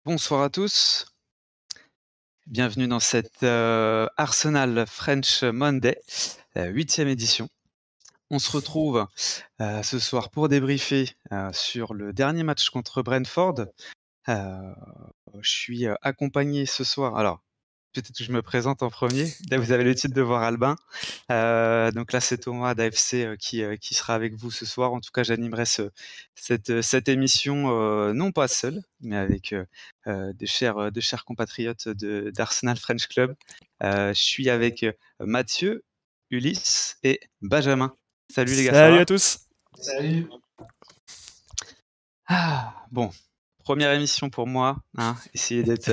Bonsoir à tous, bienvenue dans cette Arsenal French Monday, 8e édition. On se retrouve ce soir pour débriefer sur le dernier match contre Brentford. Euh, je suis accompagné ce soir, alors peut-être que je me présente en premier, là vous avez le titre de voir Albin. Donc là c'est Thomas d'AFC qui sera avec vous ce soir. En tout cas j'animerai cette émission non pas seul, mais avec de chers compatriotes d'Arsenal French Club. Je suis avec Mathieu, Ulysse et Benjamin. Salut les gars, ça Salut à va? tous. Salut. Bon, première émission pour moi, hein, essayer d'être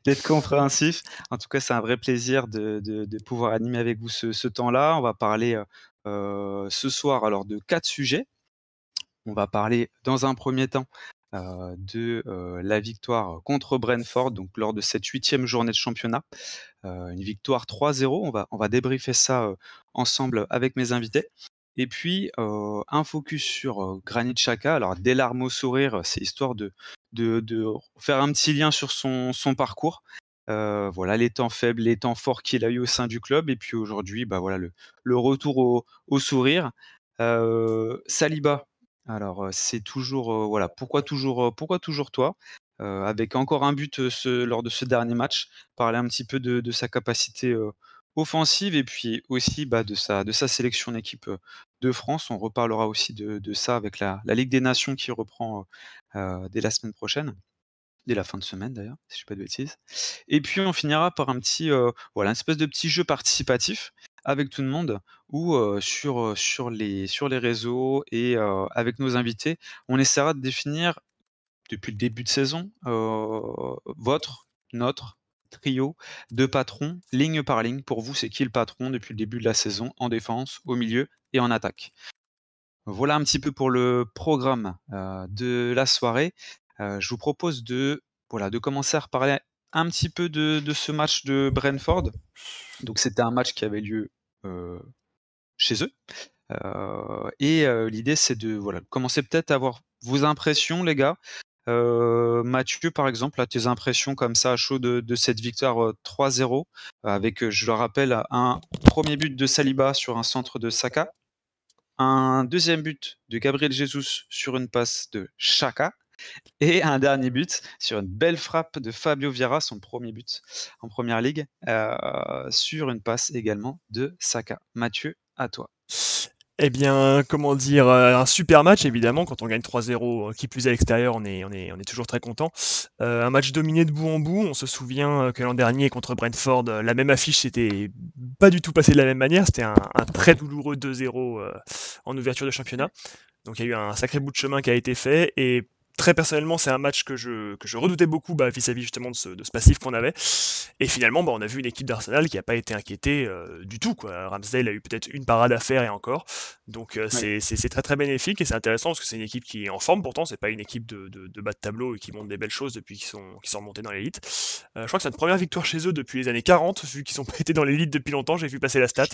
d'être compréhensif. En tout cas, c'est un vrai plaisir de pouvoir animer avec vous ce temps-là. On va parler ce soir alors de 4 sujets. On va parler dans un premier temps de la victoire contre Brentford, donc lors de cette 8e journée de championnat. Une victoire 3-0. On va débriefer ça ensemble avec mes invités. Et puis, un focus sur Granit Xhaka. Alors, des larmes au sourire, c'est histoire de faire un petit lien sur son parcours. Voilà, les temps faibles, les temps forts qu'il a eu au sein du club. Et puis aujourd'hui, bah voilà, le retour au sourire. Saliba, alors c'est toujours, voilà, pourquoi toujours toi? Avec encore un but lors de ce dernier match. Parler un petit peu de sa capacité offensive et puis aussi de sa sélection en équipe de France. On reparlera aussi de ça avec la Ligue des Nations qui reprend dès la semaine prochaine, dès la fin de semaine d'ailleurs, si je ne dis pas de bêtises. Et puis on finira par un petit, voilà, une espèce de petit jeu participatif avec tout le monde ou sur les réseaux et avec nos invités, on essaiera de définir depuis le début de saison, notre trio de patrons, ligne par ligne. Pour vous, c'est qui le patron depuis le début de la saison, en défense, au milieu et en attaque? Voilà un petit peu pour le programme de la soirée. Je vous propose de commencer à reparler un petit peu de ce match de Brentford. Donc c'était un match qui avait lieu chez eux. Et l'idée, c'est de commencer peut-être à avoir vos impressions, les gars. Mathieu, par exemple, à tes impressions comme ça à chaud de cette victoire 3-0, avec, je le rappelle, un premier but de Saliba sur un centre de Saka, un deuxième but de Gabriel Jesus sur une passe de Xhaka, et un dernier but sur une belle frappe de Fabio Vieira, son premier but en Première Ligue, sur une passe également de Saka. Mathieu, à toi. Eh bien, comment dire, un super match évidemment quand on gagne 3-0, qui plus est à l'extérieur, on est toujours très content. Un match dominé de bout en bout. On se souvient, que l'an dernier contre Brentford, la même affiche s'était pas du tout passée de la même manière. C'était un très douloureux 2-0, en ouverture de championnat. Donc il y a eu un sacré bout de chemin qui a été fait et très personnellement, c'est un match que je redoutais beaucoup vis-à-vis justement de ce passif qu'on avait. Et finalement, on a vu une équipe d'Arsenal qui n'a pas été inquiétée du tout, quoi. Ramsdale a eu peut-être une parade à faire et encore. Donc Oui. c'est très très bénéfique et c'est intéressant parce que c'est une équipe qui est en forme pourtant, c'est pas une équipe de bas de tableau et qui montre des belles choses depuis qu'ils sont remontés dans l'élite. Je crois que c'est notre première victoire chez eux depuis les années 40, vu qu'ils n'ont pas été dans l'élite depuis longtemps, j'ai vu passer la stat.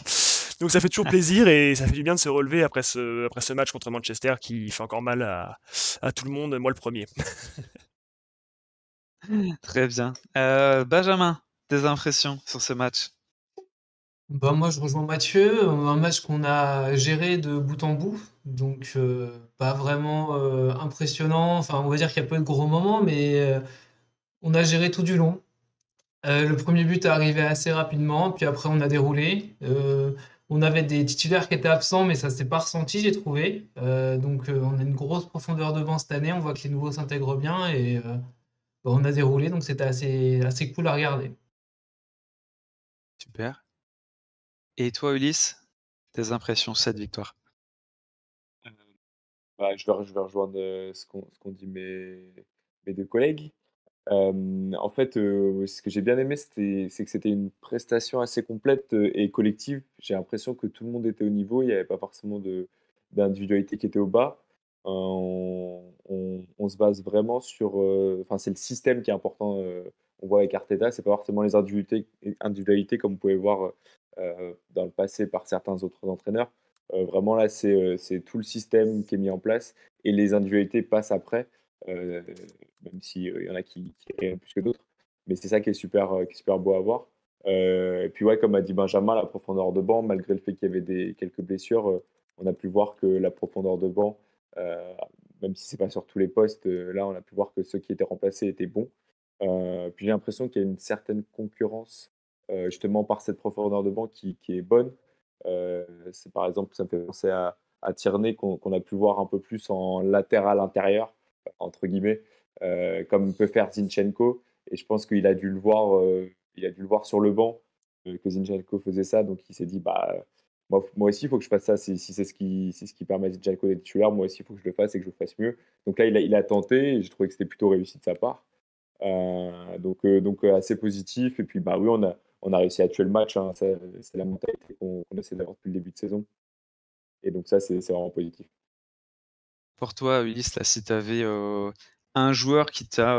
Donc ça fait toujours plaisir et ça fait du bien de se relever après ce match contre Manchester qui fait encore mal à tout le monde, moi le premier. Très bien. Benjamin, tes impressions sur ce match? Bah moi je rejoins Mathieu, un match qu'on a géré de bout en bout, donc pas vraiment impressionnant. Enfin, on va dire qu'il y a pas eu de gros moments, mais on a géré tout du long. Le premier but est arrivé assez rapidement, puis après on a déroulé. On avait des titulaires qui étaient absents, mais ça s'est pas ressenti, j'ai trouvé. Donc on a une grosse profondeur de banc cette année. On voit que les nouveaux s'intègrent bien et bah, on a déroulé, donc c'était assez cool à regarder. Super. Et toi, Ulysse, tes impressions sur cette victoire? Heu, je vais rejoindre, ce qu'ont dit mes 2 collègues. En fait, ce que j'ai bien aimé, c'est que c'était une prestation assez complète, et collective. J'ai l'impression que tout le monde était au niveau, il n'y avait pas forcément d'individualité qui était au bas. On se base vraiment sur, enfin, c'est le système qui est important, on voit avec Arteta, c'est pas forcément les individualités comme vous pouvez voir, dans le passé par certains autres entraîneurs. Vraiment là, c'est tout le système qui est mis en place et les individualités passent après. euh, même si il y en a qui rayonnent plus que d'autres. Mais c'est ça qui est super beau à voir. Et puis ouais, comme a dit Benjamin, la profondeur de banc, malgré le fait qu'il y avait quelques blessures, on a pu voir que la profondeur de banc, euh, même si c'est pas sur tous les postes, là on a pu voir que ceux qui étaient remplacés étaient bons. Puis j'ai l'impression qu'il y a une certaine concurrence justement par cette profondeur de banc qui est bonne. C'est par exemple, ça me fait penser à Tierney qu'on a pu voir un peu plus en latéral intérieur, entre guillemets, comme peut faire Zinchenko. Et je pense qu'il a dû le voir, il a dû le voir sur le banc que Zinchenko faisait ça, donc il s'est dit bah moi aussi il faut que je fasse ça. Si c'est ce qui permet à Zinchenko d'être titulaire, moi aussi il faut que je le fasse et que je le fasse mieux. Donc là il a tenté et j'ai trouvé que c'était plutôt réussi de sa part. Assez positif. Et puis, bah oui, on a réussi à tuer le match, hein. C'est la mentalité qu'on essaie d'avoir depuis le début de saison. Et donc ça, c'est vraiment positif. Pour toi, Ulysse, là, si tu avais un joueur qui t'a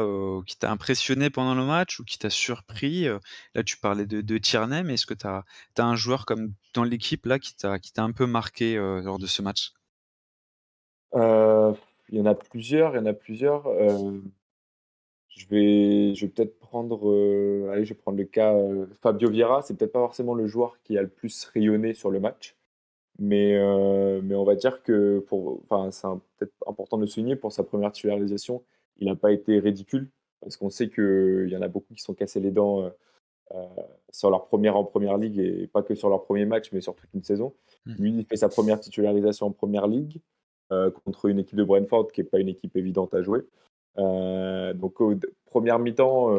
impressionné pendant le match ou qui t'a surpris, là tu parlais de Tierney, mais est-ce que tu as un joueur comme dans l'équipe là qui t'a un peu marqué, lors de ce match? Euh, il y en a plusieurs, il y en a plusieurs. Je vais peut-être prendre, allez, je vais prendre le cas Fabio Vieira. C'est peut-être pas forcément le joueur qui a le plus rayonné sur le match, mais on va dire que enfin, peut-être important de le souligner, pour sa première titularisation, il n'a pas été ridicule, parce qu'on sait qu'il y en a beaucoup qui sont cassés les dents euh, sur leur première en première ligue, et pas que sur leur premier match, mais sur toute une saison. Mmh. Lui, il fait sa première titularisation en première ligue contre une équipe de Brentford qui n'est pas une équipe évidente à jouer. Première mi-temps,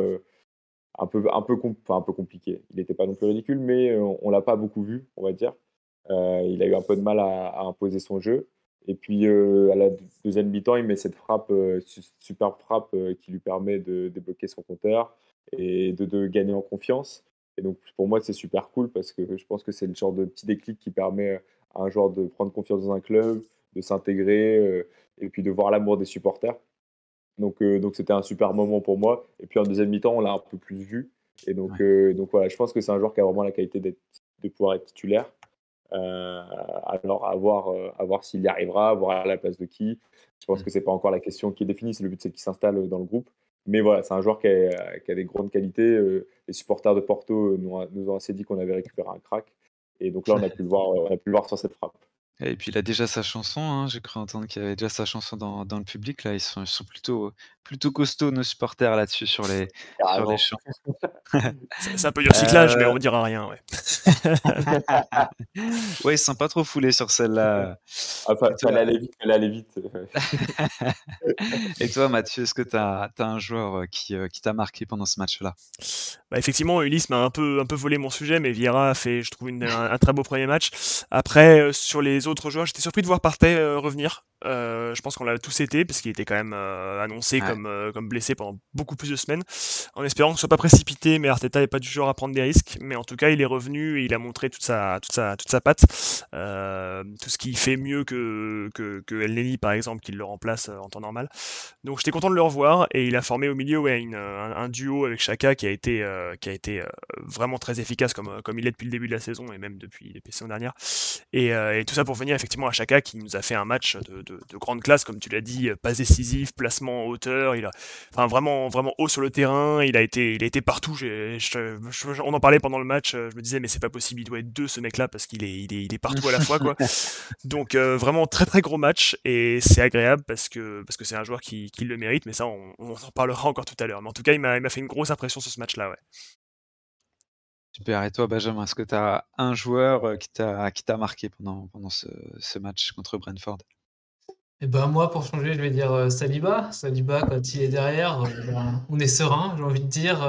enfin, un peu compliqué. Il n'était pas non plus ridicule, mais on l'a pas beaucoup vu, on va dire. Il a eu un peu de mal à imposer son jeu. Et puis à la deuxième mi-temps, il met cette frappe, superbe frappe qui lui permet de débloquer son compteur et de gagner en confiance. Et donc pour moi, c'est super cool, parce que je pense que c'est le genre de petit déclic qui permet à un joueur de prendre confiance dans un club, de s'intégrer et puis de voir l'amour des supporters. Donc c'était un super moment pour moi. Et puis en deuxième mi-temps, on l'a un peu plus vu. Et Ouais. donc voilà, je pense que c'est un joueur qui a vraiment la qualité de pouvoir être titulaire. Alors à voir s'il y arrivera, à voir à la place de qui. Je pense Mmh. que c'est pas encore la question qui est définie. Le but, c'est qu'il s'installe dans le groupe. Mais voilà, c'est un joueur qui a des grandes qualités. Les supporters de Porto nous ont assez dit qu'on avait récupéré un crack. Et donc là, on a pu le voir sur cette frappe. Et puis il a déjà sa chanson, hein, j'ai cru entendre qu'il y avait déjà sa chanson dans le public là, ils sont plutôt costauds nos supporters là-dessus sur les Carrément. chants. C'est un peu du recyclage, mais Heu on dira rien, ouais. Ouais, ils se sont pas trop foulés sur celle-là. Ah, Et toi fallait aller vite, fallait aller vite. et toi Mathieu, est-ce que tu as un joueur, qui t'a marqué pendant ce match-là? Bah, effectivement, Ulysse m'a un peu volé mon sujet, mais Vieira a fait, je trouve, un très beau premier match. Après, sur les autres joueurs, j'étais surpris de voir Partey revenir. Je pense qu'on l'a tous été, parce qu'il était quand même annoncé Ouais, comme blessé pendant beaucoup plus de semaines, en espérant que ce soit pas précipité, mais Arteta n'est pas du genre à prendre des risques. Mais en tout cas, il est revenu et il a montré toute sa patte. Tout ce qu'il fait mieux que El Neni, par exemple, qui le remplace en temps normal. Donc j'étais content de le revoir, et il a formé au milieu, ouais, un duo avec Chaka qui a été vraiment très efficace, comme il est depuis le début de la saison et même depuis la saison dernière. Et tout ça pour venir effectivement à Chaka, qui nous a fait un match de grande classe, comme tu l'as dit, passe décisive, placement en hauteur, enfin vraiment vraiment haut sur le terrain, il a été partout. On en parlait pendant le match, je me disais mais c'est pas possible, il doit être deux ce mec-là, parce qu'il est partout à la fois, quoi. Donc vraiment très très gros match, et c'est agréable parce que c'est un joueur qui le mérite, mais ça on en parlera encore tout à l'heure. Mais en tout cas, il m'a fait une grosse impression sur ce match-là, ouais. super. Et toi Benjamin, est-ce que tu as un joueur, qui t'a marqué pendant ce match contre Brentford? Et ben moi, pour changer, je vais dire Saliba. Saliba, quand il est derrière, ben, on est serein, j'ai envie de dire.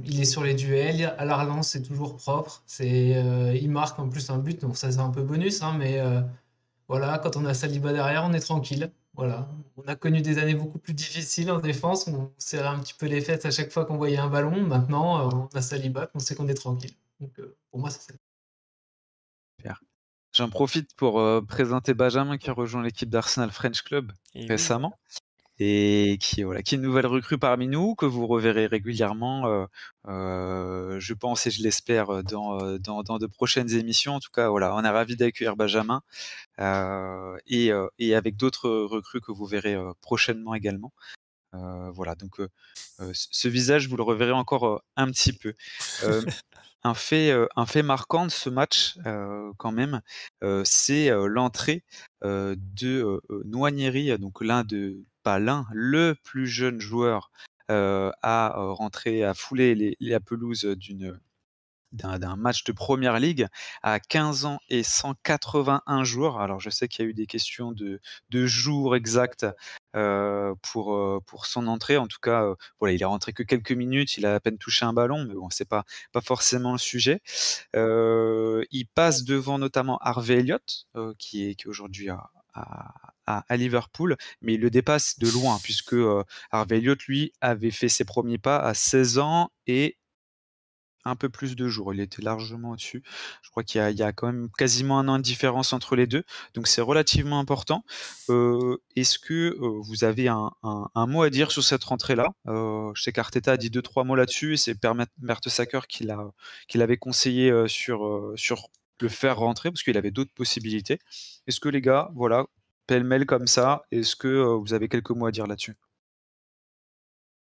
Il est sur les duels, à la relance, c'est toujours propre. Il marque en plus un but, donc ça c'est un peu bonus, hein, mais voilà, quand on a Saliba derrière, on est tranquille. Voilà. On a connu des années beaucoup plus difficiles en défense, on serrait un petit peu les fesses à chaque fois qu'on voyait un ballon. Maintenant, on a Saliba, on sait qu'on est tranquille. Donc pour moi, c'est ça. Super. J'en profite pour, présenter Benjamin qui a rejoint l'équipe d'Arsenal French Club Et oui. récemment. et qui est une nouvelle recrue parmi nous, que vous reverrez régulièrement, je pense et je l'espère, dans de prochaines émissions. En tout cas, voilà, on est ravis d'accueillir Benjamin, et avec d'autres recrues que vous verrez, prochainement également. Voilà, donc ce visage, vous le reverrez encore, un petit peu. Hem, un fait marquant de ce match, quand même, c'est, l'entrée, de Nwaneri, donc le plus jeune joueur, à rentrer, à fouler la pelouse d'un match de première ligue à 15 ans et 181 jours. Alors je sais qu'il y a eu des questions de jours exacts, pour son entrée. En tout cas, voilà, il est rentré que quelques minutes, il a à peine touché un ballon, mais bon, c'est pas forcément le sujet. Il passe devant notamment Harvey Elliott, qui est aujourd'hui à Liverpool, mais il le dépasse de loin puisque, Harvey Elliott, lui, avait fait ses premiers pas à 16 ans et un peu plus de jours, il était largement au-dessus. Je crois qu'il y a quand même quasiment 1 an de différence entre les 2, donc c'est relativement important. Est-ce que, vous avez un mot à dire sur cette rentrée-là? Je sais qu'Arteta a dit 2-3 mots là-dessus et c'est Per Mertesacker qui l'avait conseillé, sur le faire rentrer parce qu'il avait d'autres possibilités. Est-ce que les gars, voilà, pêle-mêle comme ça, est-ce que, vous avez quelques mots à dire là-dessus?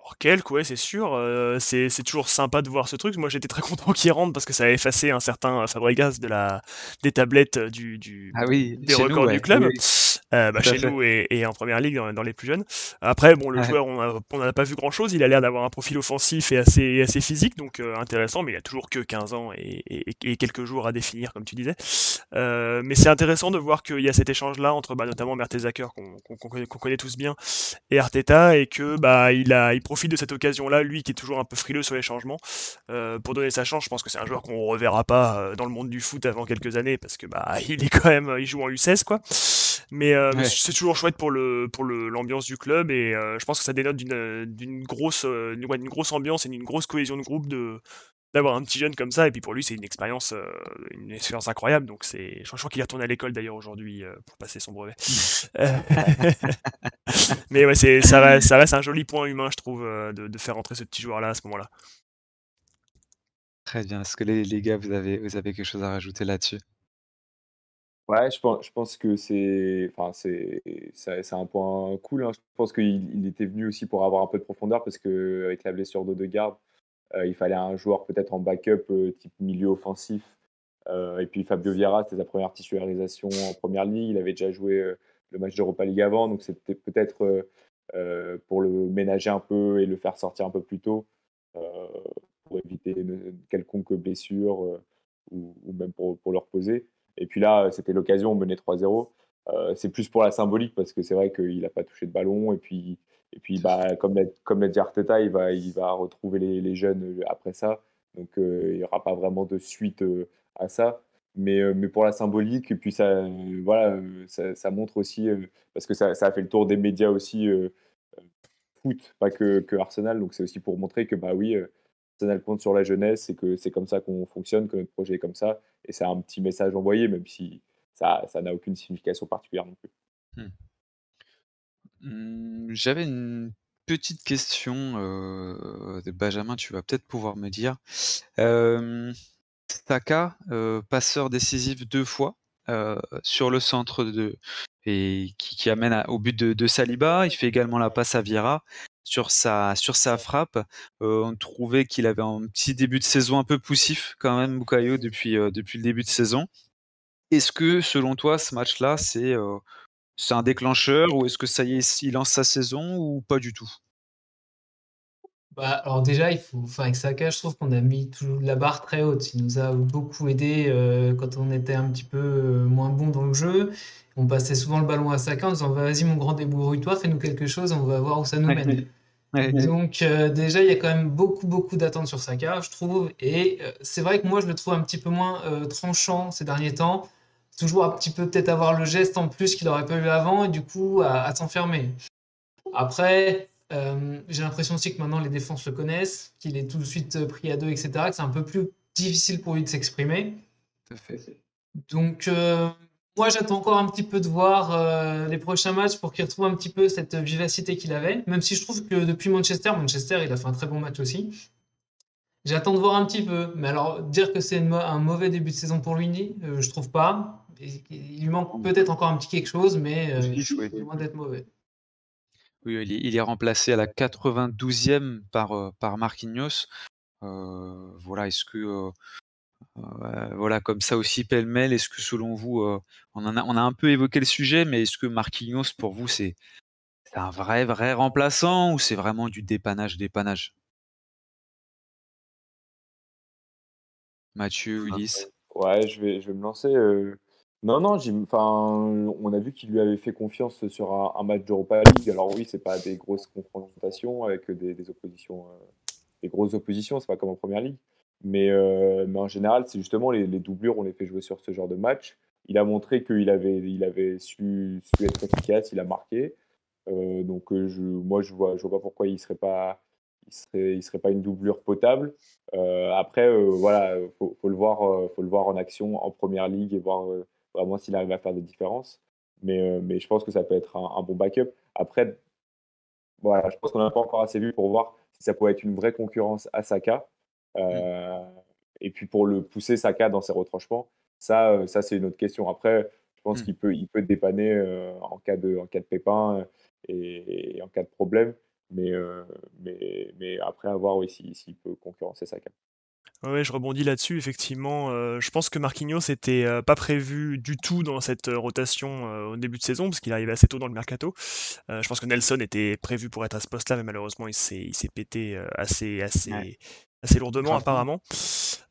Alors quelques, ouais, c'est sûr, c'est toujours sympa de voir ce truc. Moi, j'étais très content qu'il rentre parce que ça a effacé un certain Fabregas des tablettes, Ah oui, des chez nous, records ouais, du oui, club, oui, tout à chez fait. nous et en première ligue dans les plus jeunes. Après, bon, le Ouais. joueur, on n'en a pas vu grand-chose. Il a l'air d'avoir un profil offensif et assez physique, donc intéressant, mais il a toujours que 15 ans et quelques jours à définir, comme tu disais. Mais c'est intéressant de voir qu'il y a cet échange-là entre, notamment Mertesacker, qu'on connaît tous bien, et Arteta, et que il profite de cette occasion-là, lui qui est toujours un peu frileux sur les changements, pour donner sa chance. Je pense que c'est un joueur qu'on reverra pas dans le monde du foot avant quelques années parce que il est quand même, il joue en U16 quoi. Mais Ouais. c'est toujours chouette pour l'ambiance du club, et je pense que ça dénote d'une grosse une grosse ambiance et d'une grosse cohésion de groupe de d'avoir un petit jeune comme ça. Et puis pour lui c'est une expérience incroyable. Donc je crois qu'il est retourné à l'école d'ailleurs aujourd'hui pour passer son brevet. Euh, Mais ouais, ça reste un joli point humain, je trouve, de faire entrer ce petit joueur-là à ce moment-là. Très bien. Est-ce que les gars, vous avez quelque chose à rajouter là-dessus? Ouais, je pense que c'est un point cool, hein. Je pense qu'il était venu aussi pour avoir un peu de profondeur parce qu'avec la blessure d'Odegaard, il fallait un joueur peut-être en backup, type milieu offensif. Et puis Fabio Vieira, c'était sa première titularisation en première ligue. Il avait déjà joué, le match d'Europa League avant, donc c'était peut-être, pour le ménager un peu et le faire sortir un peu plus tôt, heu, pour éviter une quelconque blessure, ou même pour le reposer. Et puis là, c'était l'occasion, on menait 3-0. C'est plus pour la symbolique parce que c'est vrai qu'il n'a pas touché de ballon, et puis, Tout à fait. comme l'a dit Arteta, il va retrouver les jeunes, après ça. Donc, il n'y aura pas vraiment de suite, à ça. Mais pour la symbolique, et puis ça, voilà, ça montre aussi, parce que ça a fait le tour des médias aussi, foot, pas que Arsenal. Donc c'est aussi pour montrer que, bah oui, Arsenal compte sur la jeunesse et que c'est comme ça qu'on fonctionne, que notre projet est comme ça. Et c'est un petit message envoyé, même si ça n'a aucune signification particulière non plus. Mmh. J'avais une petite question, de Benjamin, tu vas peut-être pouvoir me dire. Hem, Saka, passeur décisif 2 fois, sur le centre et qui amène au but de Saliba. Il fait également la passe à Vieira sur sa frappe. On trouvait qu'il avait un petit début de saison un peu poussif quand même, Bukayo, depuis le début de saison. Est-ce que selon toi, ce match-là, c'est un déclencheur ou est-ce que ça y est, il lance sa saison ou pas du tout? Alors déjà, avec Saka, je trouve qu'on a mis toujours la barre très haute. Il nous a beaucoup aidé quand on était un petit peu moins bon dans le jeu. On passait souvent le ballon à Saka en disant vas-y mon grand, débrouille-toi, fais-nous quelque chose, on va voir où ça nous Ouais, mène. ouais, Donc déjà, il y a quand même beaucoup, beaucoup d'attentes sur Saka, je trouve. Et c'est vrai que moi, je le trouve un petit peu moins tranchant ces derniers temps. Toujours un petit peu peut-être avoir le geste en plus qu'il n'aurait pas eu avant et du coup à s'enfermer. Après, j'ai l'impression aussi que maintenant les défenses le connaissent, qu'il est tout de suite pris à deux, etc., que c'est un peu plus difficile pour lui de s'exprimer. tout à fait. Donc, Moi, j'attends encore un petit peu de voir les prochains matchs pour qu'il retrouve un petit peu cette vivacité qu'il avait. Même si je trouve que depuis Manchester, il a fait un très bon match aussi. J'attends de voir un petit peu. Mais alors, dire que c'est un mauvais début de saison pour lui, je trouve pas. Il lui manque peut-être encore un petit quelque chose, mais Juste, oui. il est loin d'être mauvais. Oui, il est remplacé à la 92e par Marquinhos. Voilà, est-ce que, voilà, comme ça aussi pêle-mêle, est-ce que selon vous, on a un peu évoqué le sujet, mais est-ce que Marquinhos pour vous c'est un vrai remplaçant ou c'est vraiment du dépannage? Mathieu, Ulysse? Ouais, je vais me lancer. Non, non, on a vu qu'il lui avait fait confiance sur un match d'Europa League. Alors oui, c'est pas des grosses confrontations avec des oppositions, des grosses oppositions, c'est pas comme en première ligue. Mais en général, c'est justement les doublures, on les fait jouer sur ce genre de match. Il a montré qu'il avait su être efficace, il a marqué. Donc moi, je vois pas pourquoi il serait pas une doublure potable. Après, voilà, faut le voir en action en première ligue et voir vraiment s'il arrive à faire des différences. Mais je pense que ça peut être un bon backup. Après, voilà, je pense qu'on n'a pas encore assez vu pour voir si ça pourrait être une vraie concurrence à Saka. Mmh. Euh, et puis pour le pousser Saka dans ses retranchements, ça c'est une autre question. Après, je pense Mmh. qu'il peut dépanner en cas de pépin et en cas de problème. Mais après, à voir oui, s'il peut concurrencer Saka. Ouais, je rebondis là-dessus, effectivement, je pense que Marquinhos était, pas prévu du tout dans cette, rotation, au début de saison, parce qu'il arrivait assez tôt dans le mercato. Je pense que Nelson était prévu pour être à ce poste-là, mais malheureusement il s'est pété, Ouais, assez lourdement gravement. apparemment.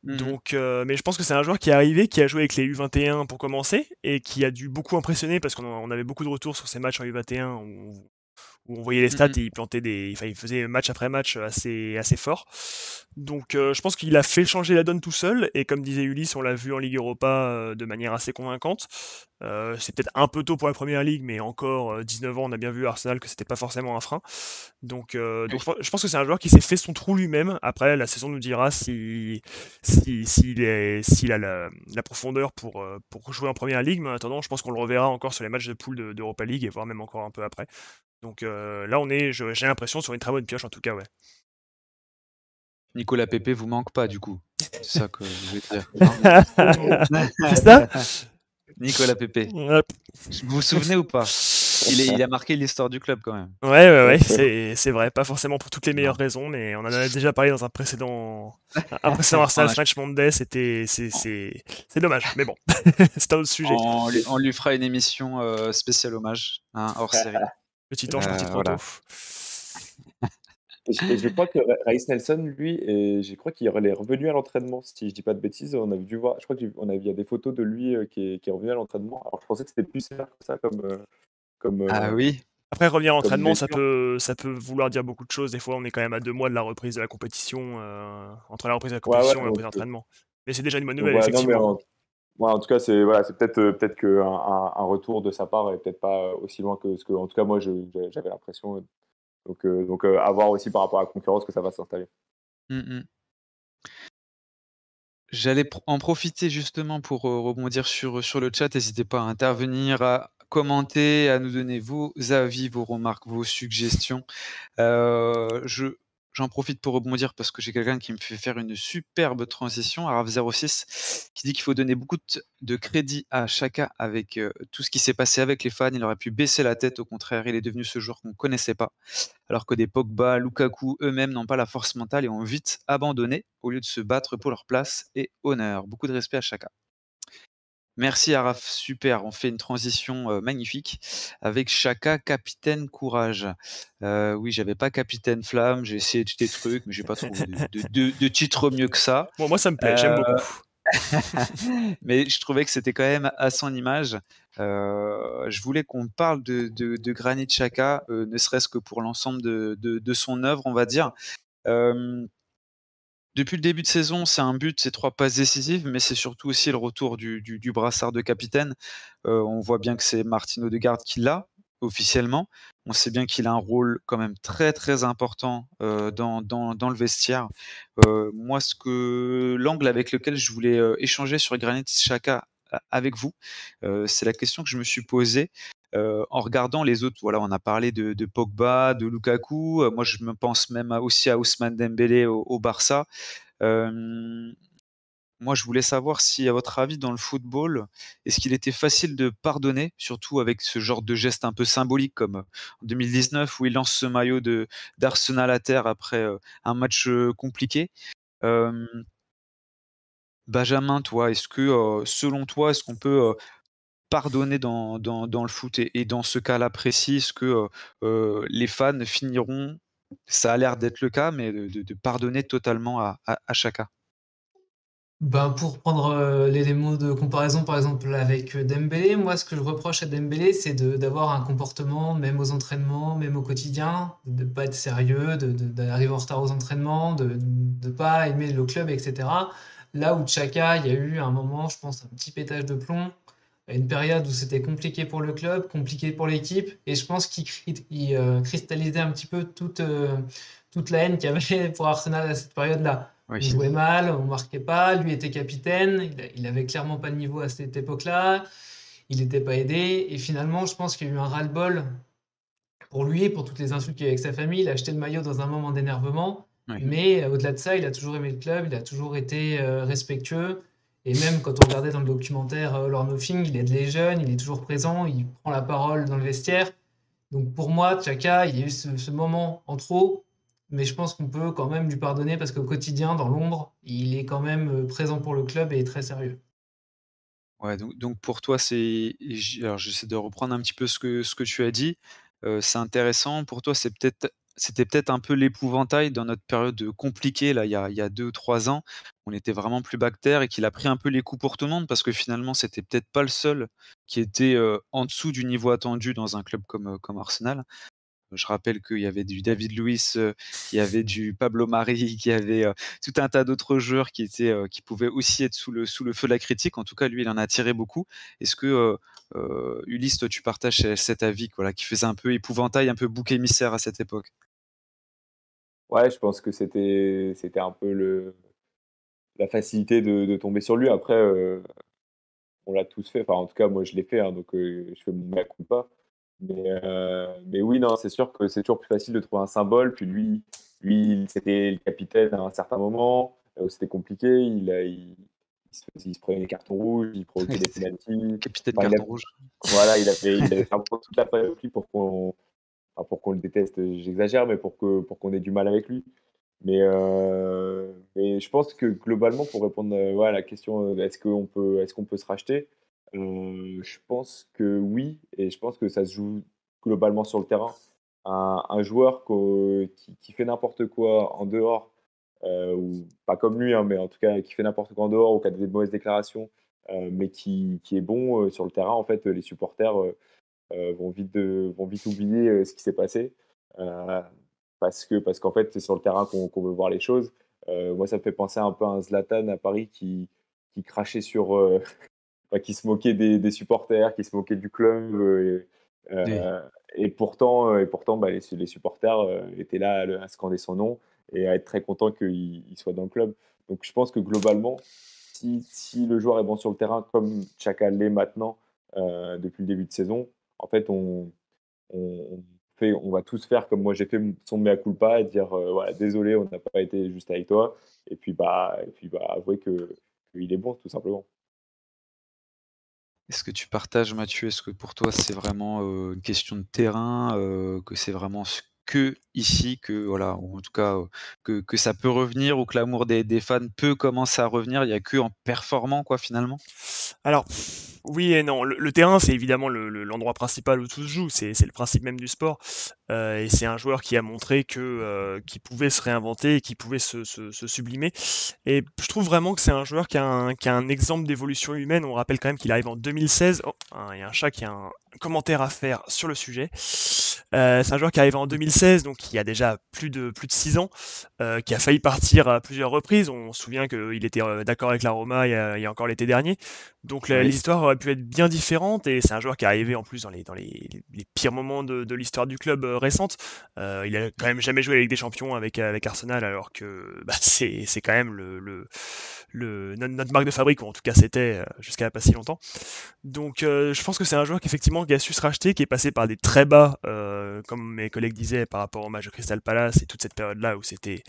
Mmh. Donc mais je pense que c'est un joueur qui est arrivé, qui a joué avec les U21 pour commencer et qui a dû beaucoup impressionner parce qu'on avait beaucoup de retours sur ses matchs en U21 où on voyait les Mmh stats mh. et il faisait match après match assez fort. Donc je pense qu'il a fait changer la donne tout seul, et comme disait Ulysse, on l'a vu en Ligue Europa de manière assez convaincante. C'est peut-être un peu tôt pour la première ligue, mais encore 19 ans, on a bien vu à Arsenal que c'était pas forcément un frein. Donc Oui. je pense que c'est un joueur qui s'est fait son trou lui-même. Après, la saison nous dira s'il a la profondeur pour jouer en première ligue, mais en attendant, je pense qu'on le reverra encore sur les matchs de poule d'Europa League et voire même encore un peu après. Donc là, j'ai l'impression sur une très bonne pioche en tout cas, ouais. Nicolas Pepe vous manque pas du coup? C'est ça que vous voulez dire, non? C'est ça? Nicolas Pepe, Ouais. vous vous souvenez ou pas? Il a marqué l'histoire du club quand même. Ouais, ouais, ouais, c'est vrai, pas forcément pour toutes les meilleures Non. raisons, mais on en a déjà parlé dans un précédent On Arsenal a Match Monday, on c'est dommage, mais bon, c'est un autre sujet. on lui fera une émission, spéciale hommage, hein, hors série. Petit ange, petite manteau. Voilà. Et je crois que Reiss Nelson, lui, je crois qu'il est revenu à l'entraînement, si je dis pas de bêtises. On avait dû voir, je crois il y a des photos de lui qui est revenu à l'entraînement. Alors je pensais que c'était plus sévère que ça comme, Ah oui? Après, revenir à comme l'entraînement, ça blessure. peut, ça peut vouloir dire beaucoup de choses. Des fois, on est quand même à 2 mois de la reprise de la compétition, entre la reprise de la Ouais, ouais, compétition et la reprise d'entraînement. Mais c'est déjà une bonne donc nouvelle, voilà, non, mais effectivement. ouais, en tout cas, c'est peut-être qu'un retour de sa part est peut-être pas aussi loin que ce que, en tout cas, moi, j'avais l'impression. Donc à voir aussi par rapport à la concurrence que ça va s'installer. Mmh mh. J'allais en profiter justement pour, rebondir sur le chat. N'hésitez pas à intervenir, à commenter, à nous donner vos avis, vos remarques, vos suggestions. Je J'en profite pour rebondir parce que j'ai quelqu'un qui me fait faire une superbe transition, Araf06, qui dit qu'il faut donner beaucoup de crédit à Chaka avec, tout ce qui s'est passé avec les fans. Il aurait pu baisser la tête, au contraire, il est devenu ce joueur qu'on ne connaissait pas. Alors que des Pogba, Lukaku eux-mêmes n'ont pas la force mentale et ont vite abandonné au lieu de se battre pour leur place et honneur. Beaucoup de respect à Chaka. Merci Araf, super, on fait une transition, magnifique avec Chaka, capitaine courage. Oui, j'avais pas capitaine flamme, j'ai essayé des trucs, mais j'ai pas trouvé de titre mieux que ça. Bon, moi, ça me plaît, j'aime Heu, beaucoup. mais je trouvais que c'était quand même à son image. Je voulais qu'on parle de Granit Xhaka, ne serait-ce que pour l'ensemble de son œuvre, on va dire. Hem Depuis le début de saison, c'est un but, c'est 3 passes décisives, mais c'est surtout aussi le retour du brassard de capitaine. On voit bien que c'est Martin Odegaard qui l'a, officiellement. On sait bien qu'il a un rôle quand même très, très important, dans le Moi, l'angle avec lequel je voulais, échanger sur Granit Xhaka, avec vous. C'est la question que je me suis posée, en regardant les autres. Voilà, on a parlé de Pogba, de Lukaku, moi je me pense même aussi à Ousmane Dembélé au Barça. Hem, Moi je voulais savoir si à votre avis dans le football, est-ce qu'il était facile de pardonner? Surtout avec ce genre de geste un peu symbolique comme, en 2019 où il lance ce maillot d'Arsenal à terre après, un match, compliqué. Hem, Benjamin, toi, est-ce que, selon toi, est-ce qu'on peut, pardonner dans le foot et dans ce cas-là précis, est-ce que, les fans finiront, ça a l'air d'être le cas, mais de pardonner totalement à chacun? Ben, pour prendre, l'élément de comparaison, par exemple, avec, Dembélé, moi, ce que je reproche à Dembélé, c'est d'avoir un comportement, même aux entraînements, même au quotidien, de pas être sérieux, d'arriver en retard aux entraînements, de pas aimer le club et cetera. Là où Tchaka, il y a eu un moment, je pense, un petit pétage de plomb, à une période où c'était compliqué pour le club, compliqué pour l'équipe et je pense qu'il cristallisait un petit peu toute la haine qu'il y avait pour Arsenal à cette période-là. On Oui. jouait mal, on marquait pas, lui était capitaine, il avait clairement pas de niveau à cette époque-là, il n'était pas aidé, et finalement, je pense qu'il y a eu un ras-le-bol pour lui, pour toutes les insultes qu'il y a eu avec sa famille. Il a acheté le maillot dans un moment d'énervement, Oui. mais au-delà de ça, il a toujours aimé le club, il a toujours été respectueux, et même quand on regardait dans le documentaire All or Nothing, il aide les jeunes, il est toujours présent, il prend la parole dans le vestiaire. Donc pour moi, Tchaka, il y a eu ce moment en trop, mais je pense qu'on peut quand même lui pardonner parce qu'au quotidien, dans l'ombre, il est quand même présent pour le club et très sérieux. Ouais, donc pour toi, alors j'essaie de reprendre un petit peu ce que tu as dit, c'est intéressant. Pour toi, c'était peut-être un peu l'épouvantail dans notre période, compliquée là, il y a 2 ou 3 ans. On était vraiment plus bas et qu'il a pris un peu les coups pour tout le monde parce que finalement, c'était peut-être pas le seul qui était, en dessous du niveau attendu dans un club comme Arsenal. Je rappelle qu'il y avait du David Luiz, il y avait du Pablo Mari, qu'il y avait, tout un tas d'autres joueurs qui pouvaient aussi être sous le feu de la critique. En tout cas, lui, il en a tiré beaucoup. Est-ce que, Ulysse, toi, tu partages cet avis, voilà, qui faisait un peu épouvantail, un peu bouc émissaire à cette époque? Ouais, je pense que c'était un peu la facilité de tomber sur lui. Après, on l'a tous fait, enfin, en tout cas, moi, je l'ai fait, hein, donc je fais mon mea culpa. Mais oui, non, c'est sûr que c'est toujours plus facile de trouver un symbole. Puis lui, c'était le capitaine à un certain moment, où c'était compliqué. Il se prenait des cartons rouges, il provoquait des pénaltys. Capitaine Enfin, carton rouge. voilà, il avait fait un peu toute la panoplie pour qu'on le déteste, j'exagère, mais pour qu'on ait du mal avec lui. Mais je pense que globalement, pour répondre, ouais, à la question, est-ce qu'on peut se racheter? Je pense que oui, et je pense que ça se joue globalement sur le terrain. Un joueur qui fait n'importe quoi en dehors, ou pas comme lui, hein, mais en tout cas qui fait n'importe quoi en dehors ou qui a des mauvaises déclarations, mais qui est bon, sur le terrain, en fait, les supporters, vont vite oublier, ce qui s'est passé. Heu, parce qu'en fait, c'est sur le terrain qu'on veut voir les choses. Moi, ça me fait penser un peu à un Zlatan à Paris qui crachait sur, enfin, qui se moquait des supporters, qui se moquait du club, Oui. et pourtant, bah, les supporters, étaient là à scander son nom et à être très contents qu'il soit dans le club. Donc je pense que globalement, si le joueur est bon sur le terrain comme Xhaka l'est maintenant, depuis le début de saison, en fait, on va tous faire comme moi j'ai fait son mea culpa et dire, voilà: «Désolé, on n'a pas été juste avec toi», et puis, avouer que qu'il est bon, tout simplement. Est-ce que tu partages, Mathieu? Est-ce que pour toi, c'est vraiment, une question de terrain, que c'est vraiment que ici, que voilà, ou en tout cas, que ça peut revenir ou que l'amour des fans peut commencer à revenir? Il y a qu'en performant quoi, finalement? Alors, oui et non. Le terrain, c'est évidemment l'endroit principal où tout se joue, c'est le principe même du sport, et c'est un joueur qui a montré qu'il pouvait se réinventer et qu'il pouvait se sublimer et je trouve vraiment que c'est un joueur qui a un exemple d'évolution humaine. On rappelle quand même qu'il arrive en 2016. Oh, il y a un chat qui a commentaire à faire sur le sujet. C'est un joueur qui est arrivé en 2016, donc il y a déjà plus de 6 ans, qui a failli partir à plusieurs reprises. On se souvient qu'il était d'accord avec la Roma il y a encore l'été dernier. Donc les Oui. histoires auraient pu être bien différentes, et c'est un joueur qui est arrivé en plus dans les pires moments de l'histoire du club récente. Il a quand même jamais joué la Ligue des Champions avec Arsenal, alors que c'est quand même notre marque de fabrique, ou en tout cas c'était jusqu'à pas si longtemps. Donc je pense que c'est un joueur qui a su se racheter, qui est passé par des très bas, comme mes collègues disaient, par rapport au match de Crystal Palace et toute cette période-là où c'était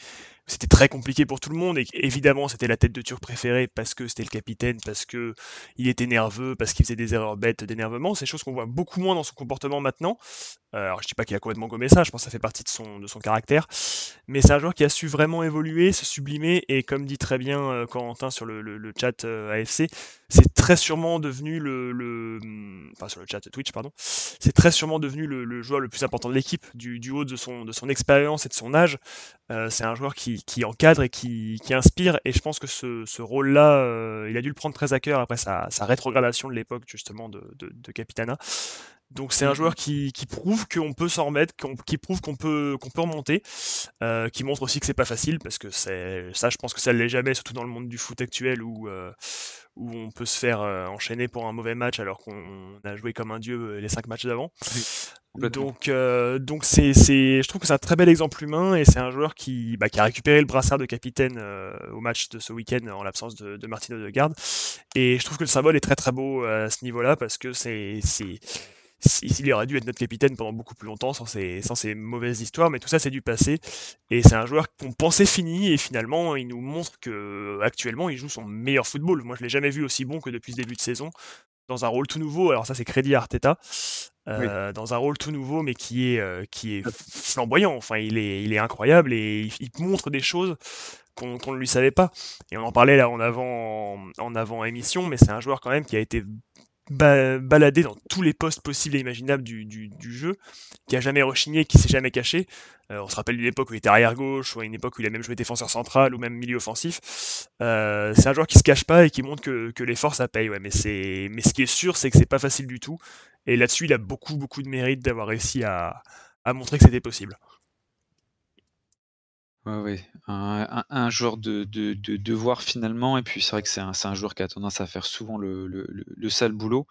très compliqué pour tout le monde, et évidemment c'était la tête de turc préférée parce que c'était le capitaine, parce que il était nerveux, parce qu'il faisait des erreurs bêtes d'énervement. C'est chose qu'on voit beaucoup moins dans son comportement maintenant. Alors je dis pas qu'il a complètement gommé ça, je pense que ça fait partie de son caractère, mais c'est un joueur qui a su vraiment évoluer, se sublimer, et comme dit très bien Corentin sur le chat AFC, c'est très sûrement devenu enfin sur le chat Twitch, pardon, c'est très sûrement devenu le joueur le plus important de l'équipe, du haut de son expérience et de son âge. C'est un joueur qui encadre et qui inspire, et je pense que ce rôle-là, il a dû le prendre très à cœur après sa rétrogradation de l'époque justement de Capitana. Donc c'est un joueur qui prouve qu'on peut s'en remettre, qui prouve qu'on peut remonter, qui montre aussi que c'est pas facile, parce que ça, je pense que ça ne l'est jamais, surtout dans le monde du foot actuel où on peut se faire enchaîner pour un mauvais match alors qu'on a joué comme un dieu les 5 matchs d'avant. Oui, complètement. Donc je trouve que c'est un très bel exemple humain, et c'est un joueur qui a récupéré le brassard de capitaine au match de ce week-end en l'absence de Martino Odegaard. Et je trouve que le symbole est très très beau à ce niveau-là, parce que il aurait dû être notre capitaine pendant beaucoup plus longtemps sans ces mauvaises histoires, mais tout ça c'est du passé, et c'est un joueur qu'on pensait fini, et finalement il nous montre que actuellement il joue son meilleur football. Moi je l'ai jamais vu aussi bon que depuis ce début de saison, dans un rôle tout nouveau. Alors ça c'est crédit à Arteta, Oui. dans un rôle tout nouveau, mais qui est flamboyant. Enfin il est incroyable, et il montre des choses qu'on ne lui savait pas. Et on en parlait là en avant émission, mais c'est un joueur quand même qui a été baladé dans tous les postes possibles et imaginables du jeu, qui a jamais rechigné, qui s'est jamais caché. On se rappelle d'une époque où il était arrière gauche, ou à une époque où il a même joué défenseur central ou même milieu offensif. C'est un joueur qui se cache pas et qui montre que l'effort ça paye. Ouais, mais ce qui est sûr, c'est que c'est pas facile du tout. Et là-dessus, il a beaucoup beaucoup de mérite d'avoir réussi à montrer que c'était possible. Ouais, ouais, un joueur de devoir finalement, et puis c'est vrai que c'est un joueur qui a tendance à faire souvent le sale boulot.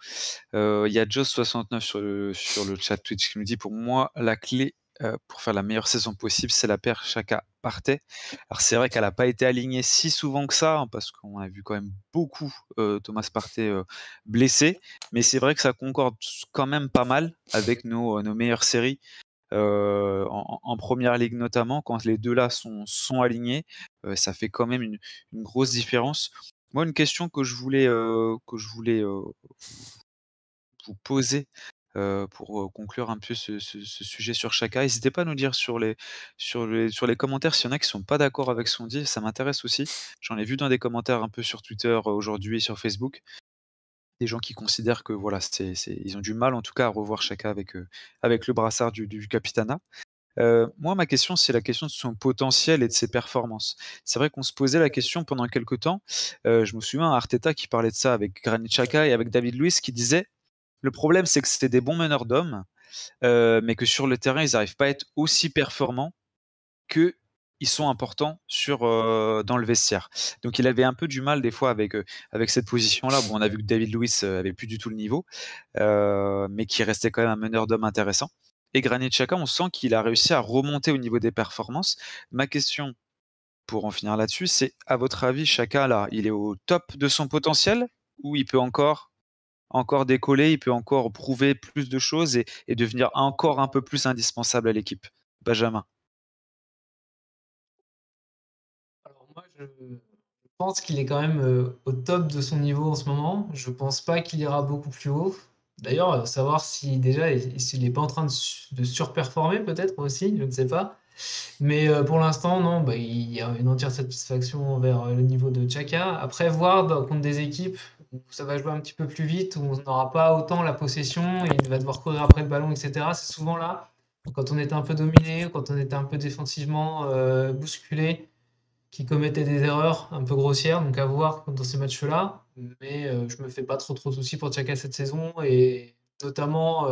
Il y a Joss69 sur le chat Twitch qui nous dit: «Pour moi, la clé, pour faire la meilleure saison possible, c'est la paire Xhaka-Partey». Alors c'est vrai qu'elle a pas été alignée si souvent que ça, hein, parce qu'on a vu quand même beaucoup, Thomas Partey, blessé, mais c'est vrai que ça concorde quand même pas mal avec nos meilleures séries. En première ligue notamment, quand les 2 là sont alignés, ça fait quand même une grosse différence. Moi, une question que je voulais vous poser, pour, conclure un peu ce sujet sur Chaka. N'hésitez pas à nous dire sur les commentaires s'il y en a qui sont pas d'accord avec ce qu'on dit, ça m'intéresse aussi. J'en ai vu dans des commentaires un peu sur Twitter, aujourd'hui et sur Facebook, des gens qui considèrent que voilà, ils ont du mal en tout cas à revoir Chaka avec le brassard du Capitana. Moi, ma question, c'est la question de son potentiel et de ses performances. C'est vrai qu'on se posait la question pendant quelque temps. Je me souviens à Arteta qui parlait de ça avec Granit Xhaka et avec David Luiz, qui disait: «Le problème, c'est que c'était des bons meneurs d'hommes, mais que sur le terrain, ils n'arrivent pas à être aussi performants qu'ils sont importants dans le vestiaire». Donc il avait un peu du mal des fois avec cette position-là. Bon, on a vu que David Luiz, avait plus du tout le niveau, mais qui restait quand même un meneur d'hommes intéressant. Et Granit Xhaka, on sent qu'il a réussi à remonter au niveau des performances. Ma question, pour en finir là-dessus, c'est: à votre avis, Xhaka là, il est au top de son potentiel, ou il peut encore décoller, il peut encore prouver plus de choses et devenir encore un peu plus indispensable à l'équipe? Benjamin? Alors moi, je pense qu'il est quand même au top de son niveau en ce moment. Je pense pas qu'il ira beaucoup plus haut. D'ailleurs, savoir si déjà s'il est pas en train de surperformer peut-être aussi, je ne sais pas. Mais pour l'instant, non, bah, il y a une entière satisfaction envers le niveau de Xhaka. Après, voir contre des équipes où ça va jouer un petit peu plus vite, où on n'aura pas autant la possession, et il va devoir courir après le ballon, etc. C'est souvent là, quand on était un peu dominé, quand on était un peu défensivement bousculé, qui commettait des erreurs un peu grossières, donc à voir dans ces matchs-là. Mais je me fais pas trop de soucis pour Xhaka cette saison, et notamment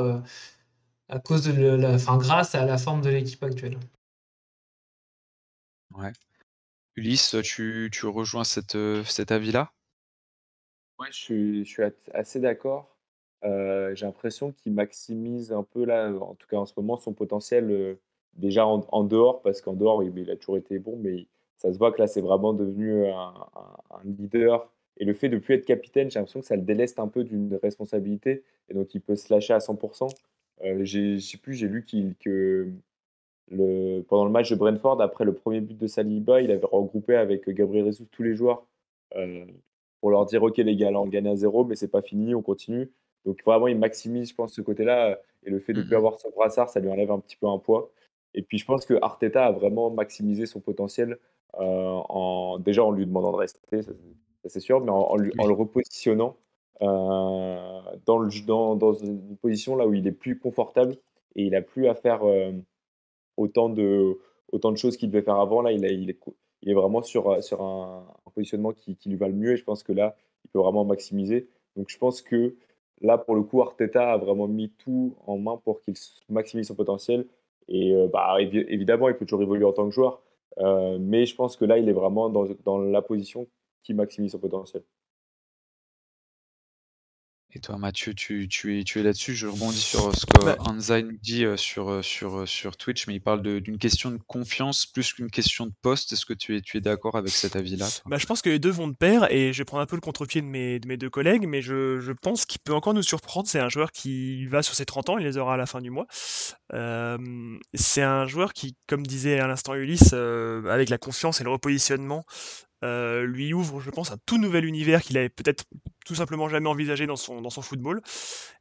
à cause de grâce à la forme de l'équipe actuelle. Ouais. Ulysse, tu rejoins cet avis-là? Ouais, je suis assez d'accord. J'ai l'impression qu'il maximise un peu là, en tout cas en ce moment, son potentiel, déjà en dehors, parce qu'en dehors, il a toujours été bon, mais ça se voit que là, c'est vraiment devenu un leader et le fait de plus être capitaine, j'ai l'impression que ça le déleste un peu d'une responsabilité et donc il peut se lâcher à 100. Je sais plus, j'ai lu que pendant le match de Brentford, après le premier but de Saliba, il avait regroupé avec Gabriel Jesus tous les joueurs, heu, pour leur dire: «OK les gars, là on gagne 1-0, mais c'est pas fini, on continue». Donc vraiment, il maximise, je pense, ce côté-là, et le fait de ne plus Mmh. avoir son brassard, ça lui enlève un petit peu un poids. Et puis je pense que Arteta a vraiment maximisé son potentiel, en lui demandant de rester, ça c'est sûr, mais en le Oui. repositionnant, dans une position là où il est plus confortable et il a plus à faire, autant de autant de choses qu'il devait faire avant. Là, il est vraiment sur un positionnement qui lui va le mieux et je pense que là, il peut vraiment maximiser. Donc je pense que là, pour le coup, Arteta a vraiment mis tout en main pour qu'il maximise son potentiel et bah, évidemment, il peut toujours évoluer en tant que joueur, mais je pense que là, il est vraiment dans la position qui maximise son potentiel. Et toi, Mathieu, tu es là-dessus? Je rebondis sur ce que Bah, Hanzai nous dit sur Twitch, mais il parle d'une question de confiance plus qu'une question de poste. Est-ce que tu es d'accord avec cet avis-là, toi? je pense que les 2 vont de pair et je vais prendre un peu le contre-pied de mes 2 collègues, mais je pense qu'il peut encore nous surprendre. C'est un joueur qui va sur ses 30 ans, il les aura à la fin du mois. C'est un joueur qui, comme disait à l'instant Ulysse, avec la confiance et le repositionnement, lui ouvre, je pense, un tout nouvel univers qu'il avait peut-être tout simplement jamais envisagé dans son football.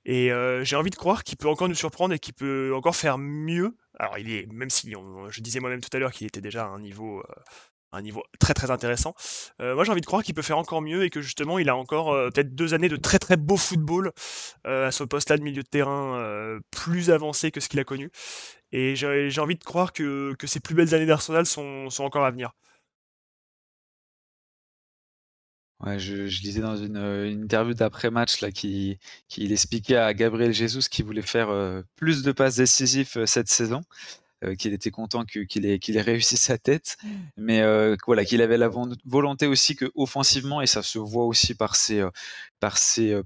Et j'ai envie de croire qu'il peut encore nous surprendre et qu'il peut encore faire mieux. Alors il est, même si je disais moi-même tout à l'heure qu'il était déjà à un niveau très très intéressant. Moi j'ai envie de croire qu'il peut faire encore mieux et que justement il a encore peut-être 2 années de très très beau football à ce poste-là de milieu de terrain plus avancé que ce qu'il a connu. Et j'ai envie de croire que ses plus belles années d'Arsenal sont encore à venir. Ouais, je lisais dans une interview d'après-match là qu'il expliquait à Gabriel Jesus qu'il voulait faire, plus de passes décisives, cette saison, qu'il était content qu'il ait réussi sa tête, mais que voilà, qu'il avait la volonté aussi qu'offensivement et ça se voit aussi par ses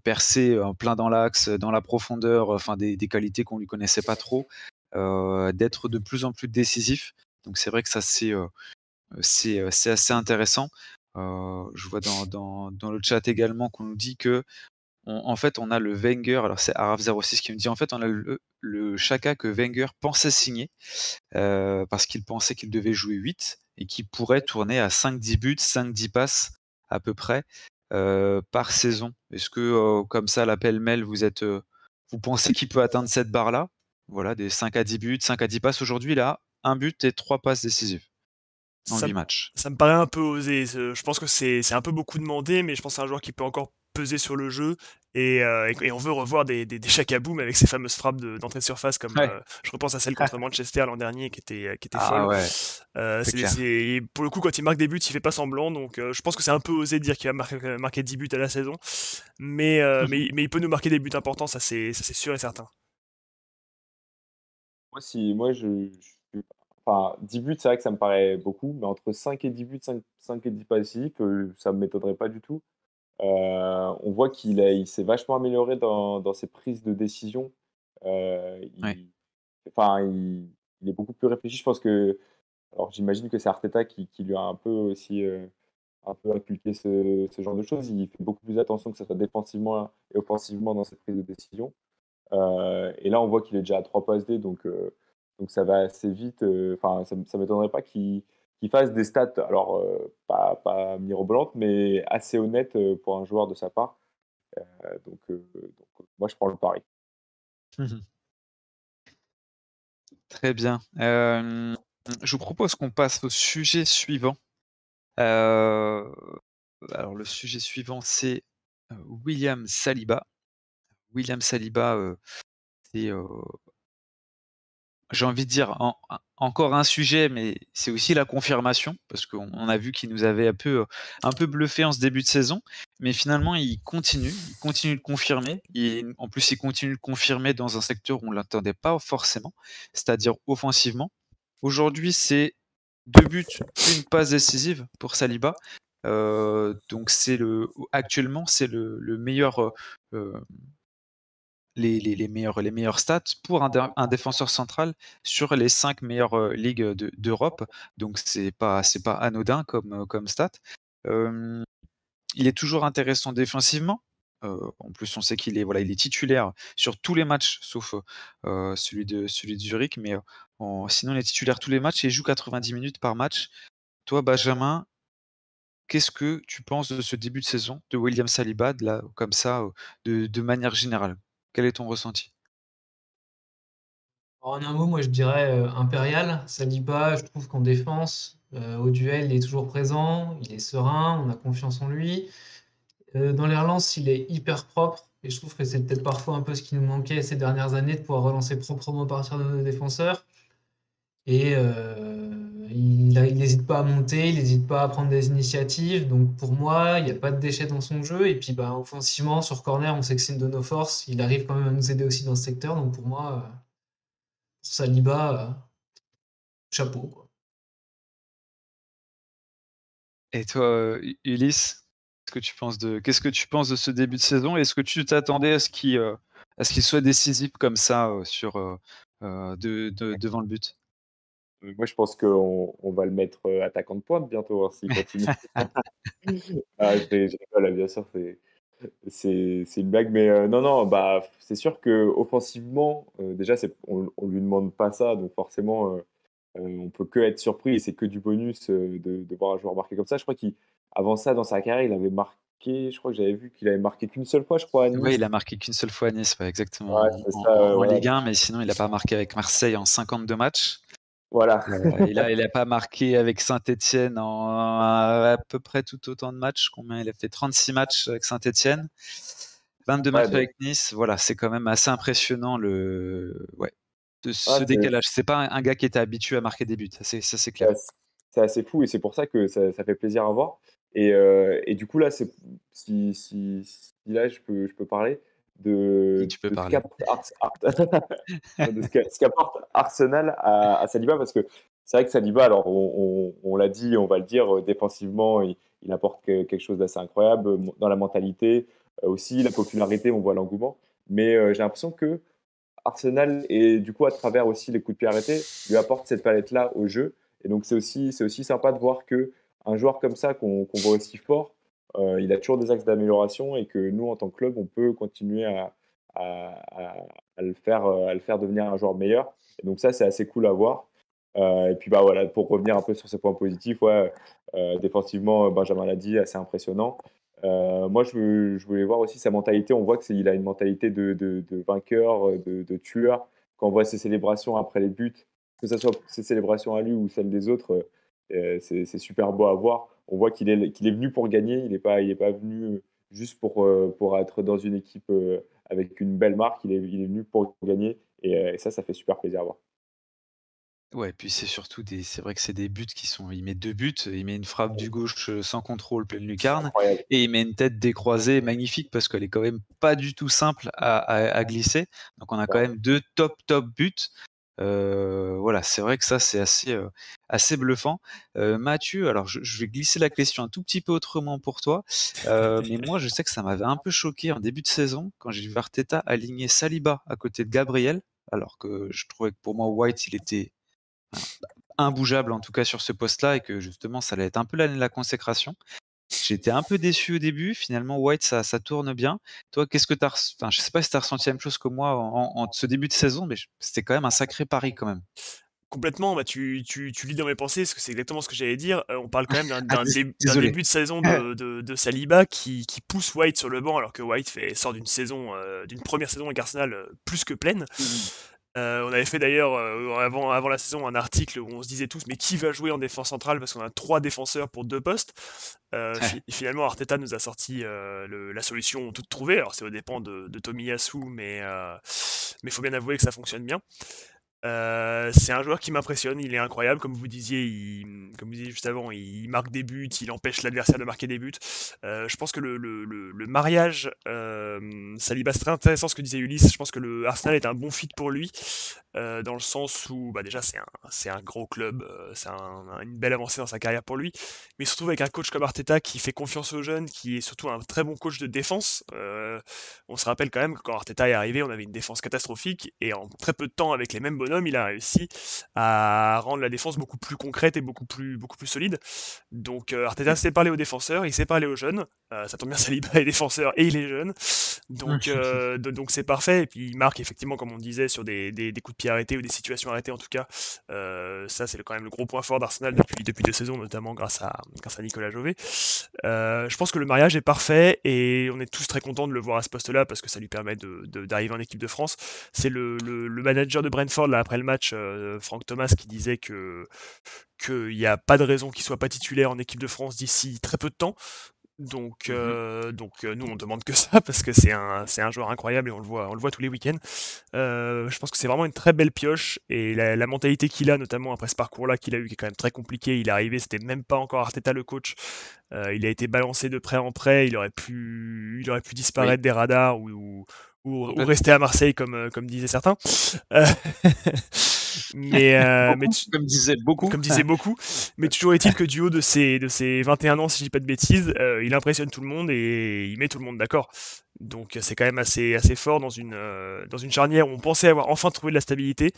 percées, en plein dans l'axe, dans la profondeur, enfin des qualités qu'on lui connaissait pas trop, d'être de plus en plus décisif. Donc c'est vrai que ça c'est assez intéressant. Je vois dans le chat également qu'on nous dit que en fait, on a le Wenger, alors c'est Araf06 qui me dit: «En fait, on a le Xhaka que Wenger pensait signer, parce qu'il pensait qu'il devait jouer 8 et qu'il pourrait tourner à 5-10 buts, 5-10 passes à peu près, par saison». Est-ce que, comme ça, là, pêle-mêle, vous pensez qu'il peut atteindre cette barre-là? Voilà, des 5 à 10 buts, 5 à 10 passes. Aujourd'hui, il a 1 but et 3 passes décisives en Ça 8 me matchs. ça me paraît un peu osé. Je pense que c'est un peu beaucoup demandé, mais je pense que c'est un joueur qui peut encore peser sur le jeu et on veut revoir des Xhaka Boum avec ces fameuses frappes d'entrée de surface comme, Ouais. je repense à celle contre Manchester l'an dernier qui était Ah folle. ouais, c'est clair. Pour le coup, quand il marque des buts, il fait pas semblant, donc je pense que c'est un peu osé de dire qu'il va marquer 10 buts à la saison, mais il peut nous marquer des buts importants, ça c'est sûr et certain. Moi, enfin, 10 buts, c'est vrai que ça me paraît beaucoup, mais entre 5 et 10 buts, 5 et 10 passes décisives, ça ne m'étonnerait pas du tout. On voit il s'est vachement amélioré dans ses prises de décision. Ouais. Enfin, il est beaucoup plus réfléchi. Je pense que alors j'imagine que c'est Arteta qui lui a un peu aussi, un peu inculqué ce genre de choses. Il fait beaucoup plus attention que ce soit défensivement et offensivement dans ses prises de décision. Et là, on voit qu'il est déjà à 3 passes D, donc ça va assez vite, enfin, ça m'étonnerait pas qu'il fasse des stats, alors, pas mirobolantes, mais assez honnêtes, pour un joueur de sa part. Moi, je prends le pari. Mmh. Très bien. Je vous propose qu'on passe au sujet suivant. Heu, alors le sujet suivant, c'est, William Saliba. William Saliba, c'est, j'ai envie de dire encore un sujet, mais c'est aussi la confirmation parce qu'on a vu qu'il nous avait un peu bluffé en ce début de saison, mais finalement il continue de confirmer et en plus il continue de confirmer dans un secteur où on l'attendait pas forcément, c'est-à-dire offensivement. Aujourd'hui, c'est 2 buts, 1 passe décisive pour Saliba, donc actuellement c'est le meilleur, heu les meilleures stats pour un défenseur central sur les 5 meilleures, ligues, d'Europe. Donc c'est pas anodin comme stat. Hem, il est toujours intéressant défensivement. En plus, on sait qu'il est, voilà, il est titulaire sur tous les matchs sauf, celui de Zurich, mais, sinon il est titulaire tous les matchs et il joue 90 minutes par match. Toi, Benjamin, qu'est-ce que tu penses de ce début de saison de William Saliba, de là, comme ça, de manière générale? Quel est ton ressenti? En un mot, moi je dirais impérial. Saliba, je trouve qu'en défense, au duel, il est toujours présent, il est serein, on a confiance en lui. Dans les relances, il est hyper propre et je trouve que c'est peut-être parfois un peu ce qui nous manquait ces dernières années de pouvoir relancer proprement à partir de nos défenseurs. Et il n'hésite pas à monter, il n'hésite pas à prendre des initiatives. Donc pour moi, il n'y a pas de déchets dans son jeu. Et puis bah, offensivement, sur corner, on sait que c'est une de nos forces. Il arrive quand même à nous aider aussi dans ce secteur. Donc pour moi, pour Saliba, chapeau, quoi. Et toi, Ulysse, qu'est-ce que tu penses de ce début de saison? Est-ce que tu t'attendais à ce qu'il soit décisif comme ça, devant le but? Moi, je pense qu'on va le mettre, attaquant de pointe bientôt, hein, s'il continue. Ah, je rigole, bien sûr, c'est une blague, mais non, non, bah, c'est sûr qu'offensivement, déjà, on lui demande pas ça, donc forcément, on peut que être surpris et c'est que du bonus, de voir un joueur marquer comme ça. Je crois qu'avant ça, dans sa carrière, il avait marqué, je crois que j'avais vu qu'il avait marqué qu'une seule fois, je crois, à Ouais, Nice. il a marqué qu'une seule fois à Nice, ouais, Ouais, exactement, c'est ça, en voilà. Ligue 1, mais sinon il a pas marqué avec Marseille en 52 matchs. Voilà. Il a pas marqué avec Saint-Étienne en à peu près tout autant de matchs. Combien il a fait? 36 matchs avec Saint-Étienne, 22 Ouais, matchs donc avec Nice. Voilà, c'est quand même assez impressionnant ouais, de ah, ce décalage. C'est pas un gars qui était habitué à marquer des buts, ça c'est c'est clair. c'est assez fou et c'est pour ça que ça fait plaisir à voir et du coup là, si là je peux parler Si tu peux de ce parler. qu'apporte de ce qu'apporte Arsenal à Saliba parce que c'est vrai que Saliba, alors on l'a dit, on va le dire, défensivement, il apporte quelque chose d'assez incroyable, dans la mentalité, aussi la popularité, on voit l'engouement. Mais, j'ai l'impression que Arsenal et du coup à travers aussi les coups de pied arrêtés, lui apporte cette palette-là au jeu et donc c'est aussi sympa de voir qu'un joueur comme ça qu'on voit aussi fort, il a toujours des axes d'amélioration et que nous en tant que club, on peut continuer à à à le faire devenir un joueur meilleur et donc ça, c'est assez cool à voir, et puis, bah, voilà, pour revenir un peu sur ces points positifs, ouais, défensivement, Benjamin l'a dit, assez impressionnant. Moi, je voulais voir aussi sa mentalité. On voit qu'il a une mentalité de vainqueur, de tueur. Quand on voit ses célébrations après les buts, que ce soit ses célébrations à lui ou celles des autres, c'est super beau à voir. On voit qu'il est venu pour gagner. Il est pas venu juste pour être dans une équipe, avec une belle marque. Il est venu pour gagner et ça fait super plaisir à voir. Ouais, puis c'est vrai que c'est des buts il met 2 buts, il met une frappe du gauche, sans contrôle pleine lucarne Incroyable. et il met une tête décroisée magnifique parce qu'elle est quand même pas du tout simple à glisser. Donc on a quand Ouais. même 2 top buts. Voilà, c'est vrai que ça c'est assez bluffant. Mathieu, alors je vais glisser la question un tout petit peu autrement pour toi, mais moi je sais que ça m'avait un peu choqué en début de saison quand j'ai vu Arteta aligner Saliba à côté de Gabriel, alors que je trouvais que pour moi White il était imbougeable en tout cas sur ce poste-là et que justement ça allait être un peu l'année de la consécration. J'étais un peu déçu au début, finalement White ça tourne bien. Toi, qu'est-ce que tu as enfin je sais pas si tu as ressenti la même chose que moi en ce début de saison, mais c'était quand même un sacré pari quand même. Complètement, bah, tu lis dans mes pensées, parce que c'est exactement ce que j'allais dire. On parle quand même d'un Désolé. début de saison de Saliba qui pousse White sur le banc, alors que White sort d'une saison, d'une première saison avec Arsenal, plus que pleine. On avait fait d'ailleurs, avant la saison, un article où on se disait tous: «Mais qui va jouer en défense centrale?» parce qu'on a 3 défenseurs pour 2 postes. Finalement, Arteta nous a sorti, la solution toute trouvée. Alors c'est aux dépens de Tomiyasu, mais il faut bien avouer que ça fonctionne bien. C'est un joueur qui m'impressionne, il est incroyable, comme vous disiez, comme vous disiez juste avant, il marque des buts, il empêche l'adversaire de marquer des buts. Je pense que le mariage, Saliba, c'est très intéressant ce que disait Ulysse. Je pense que le Arsenal est un bon fit pour lui, dans le sens où bah déjà c'est un gros club, c'est une belle avancée dans sa carrière pour lui, mais il se retrouve avec un coach comme Arteta qui fait confiance aux jeunes, qui est surtout un très bon coach de défense. On se rappelle quand même que quand Arteta est arrivé, on avait une défense catastrophique, et en très peu de temps, avec les mêmes bonhommes, il a réussi à rendre la défense beaucoup plus concrète et beaucoup plus solide. Donc Arteta sait parler aux défenseurs, il sait parler aux jeunes. Ça tombe bien, Saliba est défenseur et il est jeune. Donc c'est parfait. Et puis il marque effectivement, comme on disait, sur des coups de pied arrêtés ou des situations arrêtées en tout cas. Ça, c'est quand même le gros point fort d'Arsenal depuis 2 saisons, notamment grâce à Nicolas Jové. Je pense que le mariage est parfait et on est tous très contents de le voir à ce poste-là parce que ça lui permet d'arriver en équipe de France. C'est le manager de Brentford, là, après le match, Franck Thomas, qui disait qu'il n'y a pas de raison qu'il soit pas titulaire en équipe de France d'ici très peu de temps. Donc, nous, on demande que ça parce que c'est un joueur incroyable et on le voit tous les week-ends. Je pense que c'est vraiment une très belle pioche et la mentalité qu'il a, notamment après ce parcours-là qu'il a eu, qui est quand même très compliqué. Il est arrivé, c'était même pas encore Arteta le coach. Il a été balancé de près en près. Il aurait pu Oui, disparaître des radars ou complètement. rester à Marseille comme disaient certains. Euh, mais Beaucoup, comme disaient beaucoup. comme disaient beaucoup. Mais toujours est-il que du haut de ses 21 ans, si je dis pas de bêtises, il impressionne tout le monde et il met tout le monde d'accord. Donc c'est quand même assez fort dans une charnière où on pensait avoir enfin trouvé de la stabilité,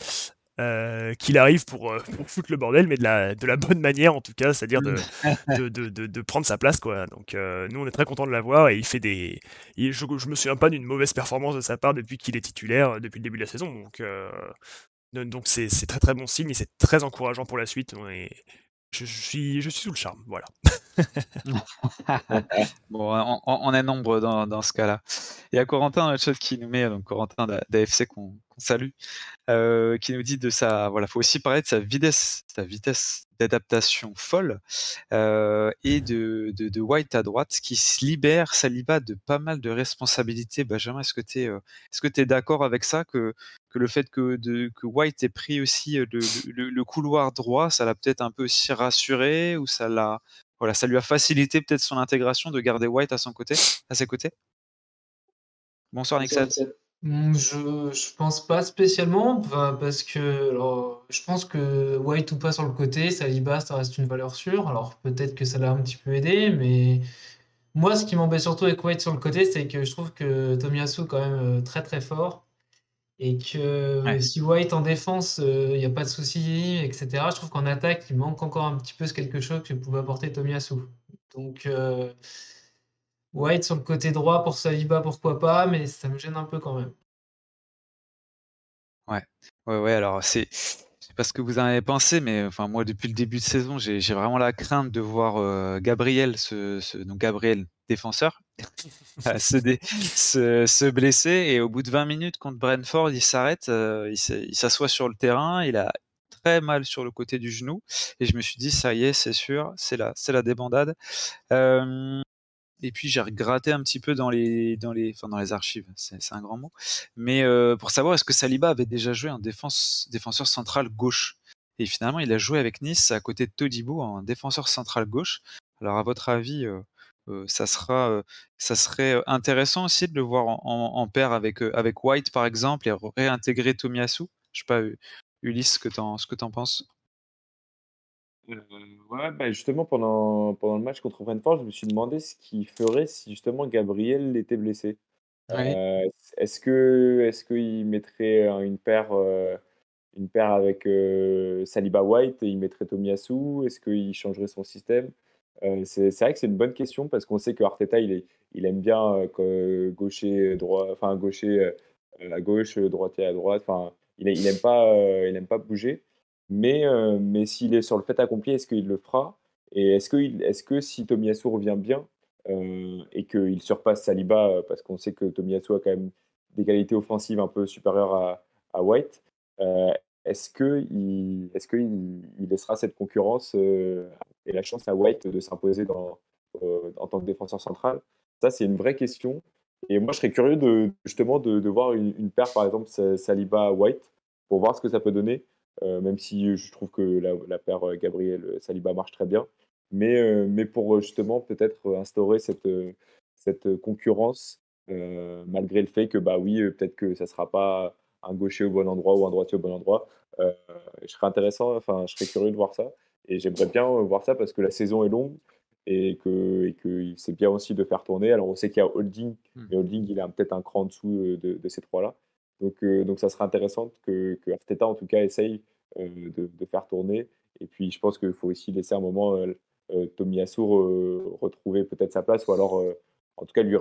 qu'il arrive pour foutre le bordel, mais de la bonne manière en tout cas, c'est-à-dire de prendre sa place, quoi. Donc nous on est très contents de l'avoir et je me souviens pas d'une mauvaise performance de sa part depuis qu'il est titulaire, depuis le début de la saison. Donc c'est très très bon signe et c'est très encourageant pour la suite. Et je suis sous le charme, voilà. Bon, on est nombreux dans ce cas-là. Il y a Corentin dans le chat qui nous met, donc Corentin d'AFC qu'on salue, qui nous dit voilà, faut aussi parler de sa vitesse d'adaptation folle, et de White à droite qui se libère Saliba de pas mal de responsabilités. Benjamin, est-ce que tu es d'accord avec ça, que le fait que White ait pris aussi le couloir droit, ça l'a peut-être un peu aussi rassuré, ou voilà, ça lui a facilité peut-être son intégration de garder White à ses côtés? Bonsoir Nixon. Je pense pas spécialement, enfin, parce que alors, je pense que White ou pas sur le côté, Saliba, ça reste une valeur sûre. Alors peut-être que ça l'a un petit peu aidé, mais moi, ce qui m'embête surtout avec White sur le côté, c'est que je trouve que Tomiyasu est quand même très très fort. Et que Ouais. si White en défense, il n'y a pas de souci, etc., je trouve qu'en attaque, il manque encore un petit peu ce quelque chose que pouvait apporter Tomiyasu. Donc, White sur le côté droit pour Saliba, pourquoi pas, mais ça me gêne un peu quand même. Ouais. Ouais, alors je sais pas ce que vous en avez pensé, mais enfin moi depuis le début de saison, j'ai vraiment la crainte de voir, Gabriel donc Gabriel défenseur, se blesser, et au bout de 20 minutes contre Brentford, il s'arrête, il s'assoit sur le terrain, il a très mal sur le côté du genou, et je me suis dit: «Ça y est, c'est sûr, c'est la débandade». Hem Et puis j'ai regratté un petit peu dans les archives, c'est un grand mot, mais pour savoir est-ce que Saliba avait déjà joué en défenseur central gauche? Et finalement il a joué avec Nice à côté de Todibo en défenseur central gauche. Alors à votre avis, ça serait intéressant aussi de le voir en paire avec White par exemple, et réintégrer Tomiyasu? Je sais pas, Ulysse, ce que tu en penses? Ouais, bah, justement pendant le match contre Brentford, je me suis demandé ce qu'il ferait si justement Gabriel était blessé. Oui. Est-ce qu'il mettrait, une paire avec, Saliba White, et il mettrait Tomiyasu? Est-ce qu'il changerait son système? C'est vrai que c'est une bonne question parce qu'on sait que Arteta il aime bien, que gaucher, droit, enfin gaucher, à gauche, droitier à droite, enfin il aime pas bouger. Mais s'il est sur le fait accompli, est-ce qu'il le fera? Et est-ce que si Tomiyasu revient bien, et qu'il surpasse Saliba, parce qu'on sait que Tomiyasu a quand même des qualités offensives un peu supérieures à White, heu, il laissera cette concurrence, et la chance à White de s'imposer en tant que défenseur central? Ça, c'est une vraie question, et moi, je serais curieux de justement de voir une paire, par exemple, Saliba-White. pour voir ce que ça peut donner, même si je trouve que la paire, Gabriel, Saliba marche très bien. Mais pour, justement peut-être, instaurer cette concurrence, malgré le fait que, bah, oui, peut-être que ça sera pas un gaucher au bon endroit ou un droitier au bon endroit. Je serais curieux de voir ça et j'aimerais bien, voir ça parce que la saison est longue et que c'est bien aussi de faire tourner. Alors on sait qu'il y a Holding, Mmh. mais Holding, il est peut-être un cran en dessous, de ces 3 là. Donc ça serait intéressant que Arteta, en tout cas, essaye, de faire tourner et puis je pense qu'il faut aussi laisser un moment, Tomiyasu retrouver peut-être sa place ou alors, en tout cas lui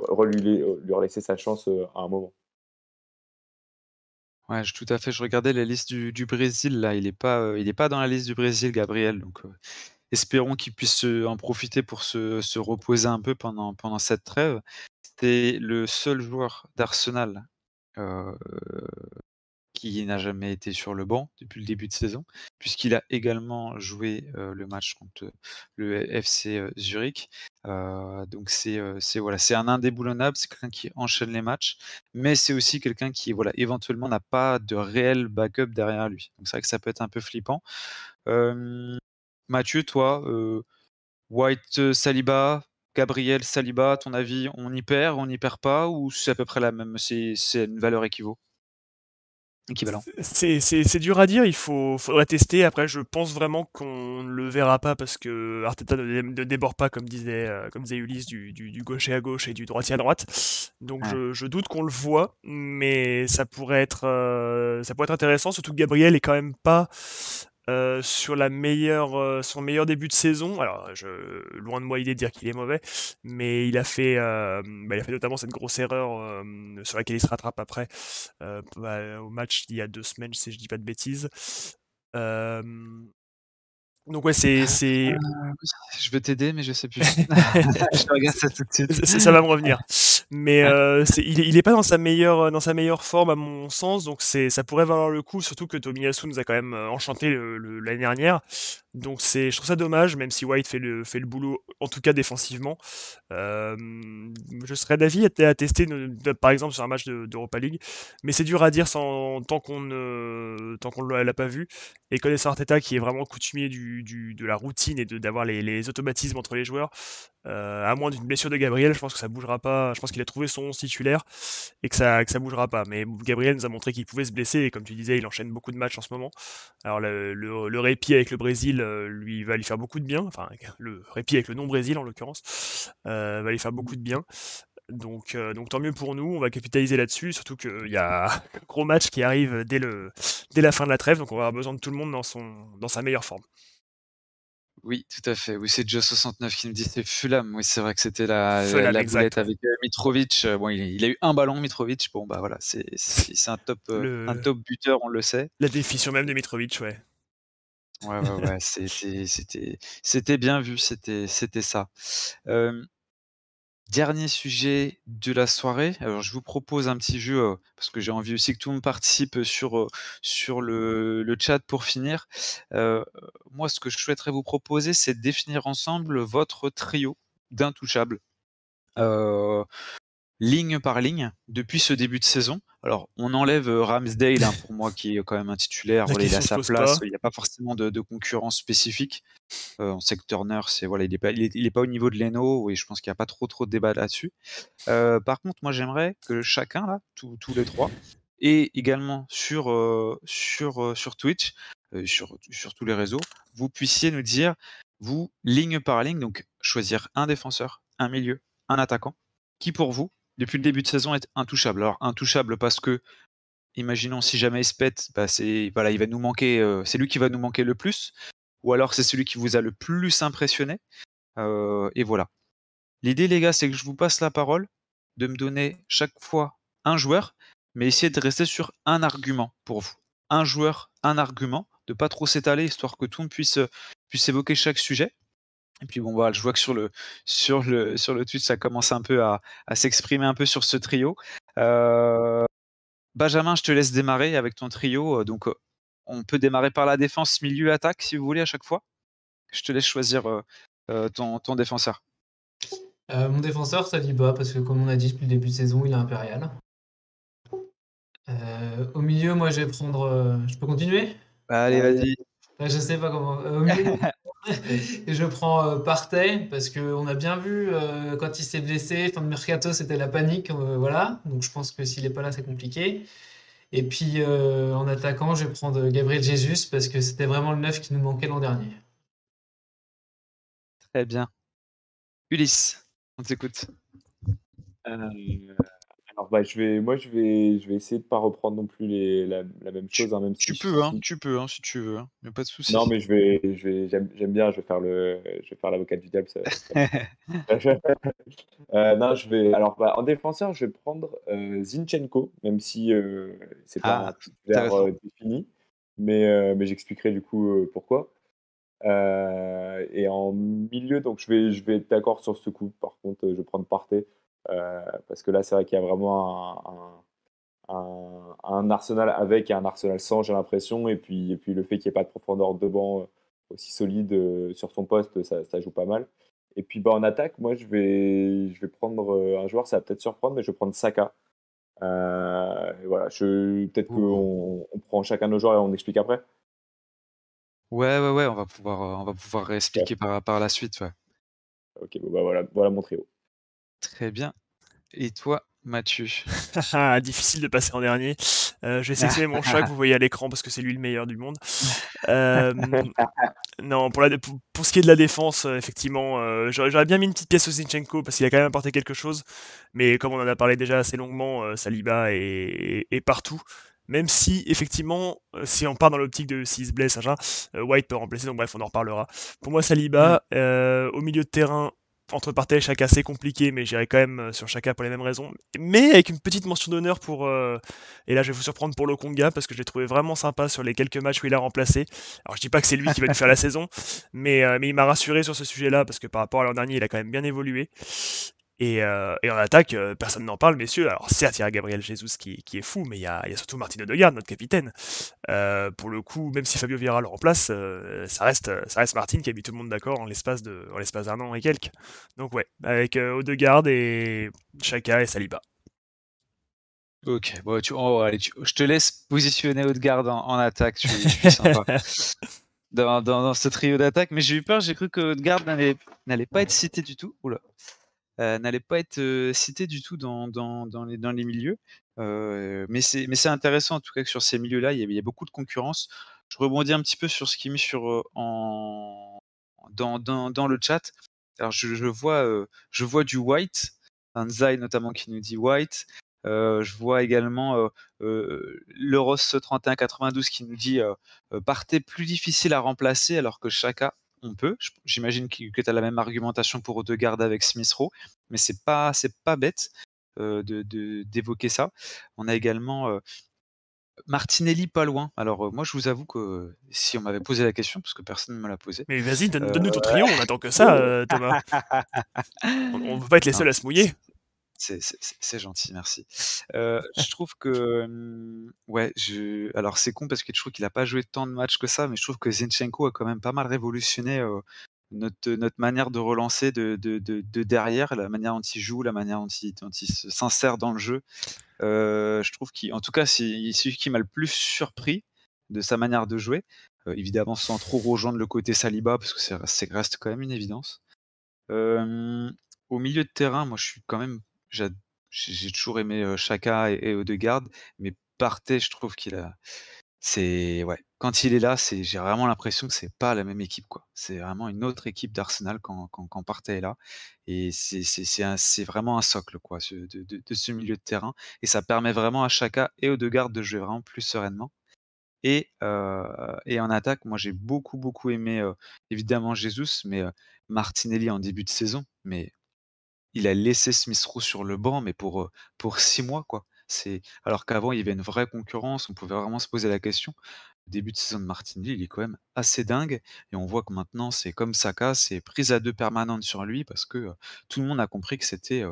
laisser sa chance, à un moment. Ouais, tout à fait, je regardais la liste du Brésil là, il est pas dans la liste du Brésil, Gabriel, donc espérons qu'il puisse, en profiter pour se reposer un peu pendant cette trêve. C'est le seul joueur d'Arsenal, heu qui n'a jamais été sur le banc depuis le début de saison, puisqu'il a également joué, le match contre, le FC, Zurich. Donc c'est voilà, c'est un indéboulonnable, c'est quelqu'un qui enchaîne les matchs, mais c'est aussi quelqu'un qui, voilà, éventuellement n'a pas de réel backup derrière lui. Donc c'est vrai que ça peut être un peu flippant. Hem, Mathieu, toi, White, Saliba, Gabriel, Saliba, ton avis, on y perd pas ou c'est à peu près la même, c'est une valeur équivalent? C'est dur à dire, faudrait tester. Après, je pense vraiment qu'on ne le verra pas parce que Arteta ne déborde pas, comme disait Ulysse, du gaucher à gauche et du droitier à droite. Donc Ouais. je doute qu'on le voit, mais ça pourrait être intéressant, surtout que Gabriel est quand même pas sur son meilleur début de saison. Alors, loin de moi l'idée de dire qu'il est mauvais, mais il a fait notamment cette grosse erreur sur laquelle il se rattrape après au match d'il y a 2 semaines, si je dis pas de bêtises. Hem, donc ouais, c'est Oui, je vais t'aider, mais je sais plus. Je regarde ça tout de suite. ça va me revenir. Mais Ouais, il est pas dans sa meilleure forme à mon sens, donc ça pourrait valoir le coup, surtout que Tomiyasu nous a quand même, enchanté l'année dernière. Donc je trouve ça dommage, même si White fait le boulot, en tout cas défensivement. Je serais d'avis à tester, par exemple, sur un match d'Europa League, mais c'est dur à dire tant qu'on ne l'a pas vu. Et connaissant Arteta, qui est vraiment coutumier de la routine et d'avoir les automatismes entre les joueurs, à moins d'une blessure de Gabriel, je pense que ça bougera pas. Je pense qu'il a trouvé son 11 titulaire et que ça bougera pas. Mais Gabriel nous a montré qu'il pouvait se blesser et comme tu disais, il enchaîne beaucoup de matchs en ce moment. Alors le répit avec le Brésil lui va lui faire beaucoup de bien. Enfin, le répit avec le non-Brésil en l'occurrence va lui faire beaucoup de bien. Donc tant mieux pour nous, on va capitaliser là-dessus, surtout qu'il y a un gros match qui arrive dès la fin de la trêve, donc on va avoir besoin de tout le monde dans sa meilleure forme. oui, tout à fait. Oui, c'est Joe69 qui me dit: «C'est Fulham». Oui, c'est vrai que c'était la Fulham, boulette exact, ouais. avec, Mitrovic. Bon, il a eu un ballon Mitrovic. Bon, bah, voilà, c'est un Le, top buteur, on le sait. la définition même de Mitrovic, ouais. Ouais, ouais, ouais, c'était bien vu, c'était ça. Hem Dernier sujet de la soirée. Alors, je vous propose un petit jeu, parce que j'ai envie aussi que tout le monde participe, sur le chat pour finir. Heu, Moi, ce que je souhaiterais vous proposer, c'est de définir ensemble votre trio d'intouchables. Heu Ligne par ligne, depuis ce début de saison. Alors, on enlève, Ramsdale, hein, pour moi, qui est quand même un titulaire. La Voilà, il a question se sa pose place, pas. il y a pas forcément de concurrence spécifique. On sait que Turner, c'est voilà, il est pas au niveau de Leno et je pense qu'il y a pas trop de débat là-dessus. Par contre, moi, j'aimerais que chacun là, tous les 3 et également sur Twitch, sur tous les réseaux, vous puissiez nous dire, vous, ligne par ligne, donc choisir un défenseur, un milieu, un attaquant, qui pour vous, depuis le début de saison, est intouchable. Alors intouchable parce que, imaginons si jamais il se pète, bah, c'est voilà, il va nous manquer, c'est lui qui va nous manquer le plus, ou alors c'est celui qui vous a le plus impressionné, et voilà. L'idée, les gars, c'est que je vous passe la parole, de me donner chaque fois un joueur, mais essayez de rester sur un argument pour vous. Un joueur, un argument, de pas trop s'étaler, histoire que tout le monde puisse évoquer chaque sujet. Et puis bon, voilà, je vois que sur le Twitch, ça commence un peu à s'exprimer un peu sur ce trio. Heu, Benjamin, je te laisse démarrer avec ton trio. Donc, on peut démarrer par la défense, milieu, attaque, si vous voulez, à chaque fois. Je te laisse choisir, ton défenseur. Mon défenseur, Saliba, parce que comme on a dit depuis le début de saison, il est impérial. Au milieu, moi, je vais prendre. Je peux continuer? Allez, vas-y. Je sais pas comment. Au milieu, et je prends Partey parce qu'on a bien vu quand il s'est blessé, fin de mercato, c'était la panique. Voilà. Donc je pense que s'il est pas là, c'est compliqué. Et puis en attaquant, je vais prendre Gabriel Jesus parce que c'était vraiment le neuf qui nous manquait l'an dernier. Très bien. Ulysse, on t'écoute. Euh, alors, bah, je vais essayer de pas reprendre non plus la même Tu, chose, hein, même tu si, peux, hein, tu peux, hein, si tu veux. Hein. Y a pas de non, souci. mais j'aime bien, je vais faire l'avocat du diable, ça me plaît. Non, alors, bah, en défenseur, je vais prendre Zinchenko, même si c'est pas Ah, un titulaire intéressant. défini, mais j'expliquerai du coup pourquoi. Et en milieu, donc je vais être d'accord sur ce coup. Par contre, je vais prendre Partey, parce que là, c'est vrai qu'il y a vraiment un Arsenal avec et un Arsenal sans, j'ai l'impression. Et puis le fait qu'il n'y ait pas de profondeur de banc aussi solide sur son poste, ça joue pas mal. Et puis bah, en attaque, moi, je vais prendre un joueur, ça va peut-être surprendre, mais je vais prendre Saka. Et voilà, peut-être Ouh. qu'on prend chacun nos joueurs et on explique après. Ouais, on va pouvoir Ouais. réexpliquer par la suite. Ouais. Ok, bon, bah, voilà mon trio. Très bien. Et toi, Mathieu? Difficile de passer en dernier. Je vais sélectionner mon chat que vous voyez à l'écran parce que c'est lui le meilleur du monde. Non, pour ce qui est de la défense, effectivement, j'aurais bien mis une petite pièce au Zinchenko parce qu'il a quand même apporté quelque chose. Mais comme on en a parlé déjà assez longuement, Saliba est partout. Même si, effectivement, si on part dans l'optique de s'il se blesse, machin, White peut remplacer, donc bref, on en reparlera. Pour moi, Mmh. Saliba, au milieu de terrain, entre Partey et Xhaka, c'est compliqué, mais j'irai quand même sur Xhaka pour les mêmes raisons. Mais avec une petite mention d'honneur pour, et là je vais vous surprendre pour Lokonga, parce que je l'ai trouvé vraiment sympa sur les quelques matchs où il a remplacé. Alors je dis pas que c'est lui qui va nous faire la saison, mais il m'a rassuré sur ce sujet-là, parce que par rapport à l'an dernier, il a quand même bien évolué. Et en attaque, personne n'en parle, messieurs. Alors certes, il y a Gabriel Jesus qui est fou, mais il y a surtout Martin Odegaard, notre capitaine. Pour le coup, même si Fabio Vieira le remplace, ça reste Martin qui a mis tout le monde d'accord en l'espace d'un an et quelques. Donc ouais, avec Odegaard et Xhaka et Saliba. Ok, bon, allez, je te laisse positionner Odegaard en attaque, je suis sympa. Dans ce trio d'attaque, mais j'ai eu peur, j'ai cru que Odegaard n'allait pas être cité du tout. Oula. N'allait pas être cité du tout dans les milieux. Mais c'est intéressant en tout cas que sur ces milieux-là, il y a beaucoup de concurrence. Je rebondis un petit peu sur ce qui est mis dans le chat. Alors je vois du White, un Zai notamment qui nous dit White. Je vois également l'Euros 3192 qui nous dit Partey plus difficile à remplacer alors que Chaka on peut. J'imagine que tu as la même argumentation pour Odegaard avec Smith Rowe, mais c'est pas bête d'évoquer ça. On a également Martinelli pas loin. Alors moi je vous avoue que si on m'avait posé la question, parce que personne ne me l'a posé, Mais vas-y, euh, donne-nous ton trio, on attend que ça, Thomas. On ne veut pas être les non, seuls à se mouiller. c'est gentil, merci. Je trouve que, ouais, alors c'est con parce que je trouve qu'il a pas joué tant de matchs que ça, mais je trouve que Zinchenko a quand même pas mal révolutionné, notre manière de relancer de derrière, la manière dont il joue, la manière dont il s'insère dans le jeu. Je trouve qu'en tout cas, c'est celui qui m'a le plus surpris de sa manière de jouer. Évidemment sans trop rejoindre le côté Saliba parce que c'est reste quand même une évidence. Hem, Au milieu de terrain, moi, je suis quand même j'a j'ai toujours aimé, Xhaka et Odegaard, mais Partey, je trouve qu'il a c'est ouais, quand il est là, j'ai vraiment l'impression que c'est pas la même équipe, quoi. C'est vraiment une autre équipe d'Arsenal quand Partey est là et c'est vraiment un socle, quoi, de ce milieu de terrain et ça permet vraiment à Xhaka et Odegaard de jouer vraiment plus sereinement et en attaque, moi, j'ai beaucoup, beaucoup aimé, évidemment Jesus, mais Martinelli en début de saison, mais il a laissé Smith Rowe sur le banc, mais pour 6 mois, quoi. Alors qu'avant, il y avait une vraie concurrence, on pouvait vraiment se poser la question. Le début de saison de Martinelli, il est quand même assez dingue et on voit que maintenant, c'est comme Saka, c'est prise à 2 permanente sur lui parce que, tout le monde a compris que c'était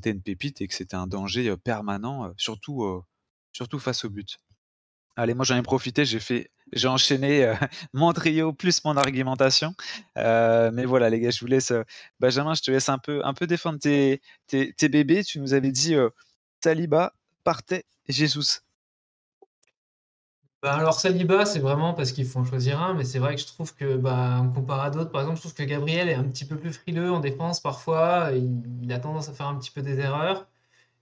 une pépite et que c'était un danger, permanent, surtout face au but. Allez, moi j'en ai profité, j'ai enchaîné, mon trio plus mon argumentation. Mais voilà les gars, je vous laisse, Benjamin, je te laisse un peu défendre tes bébés. Tu nous avais dit, Saliba, Partey et Jesus? Bah, alors Saliba, c'est vraiment parce qu'il faut en choisir un, mais c'est vrai que je trouve que, bah, comparé à d'autres, par exemple, je trouve que Gabriel est un petit peu plus frileux en défense parfois. Il a tendance à faire un petit peu des erreurs.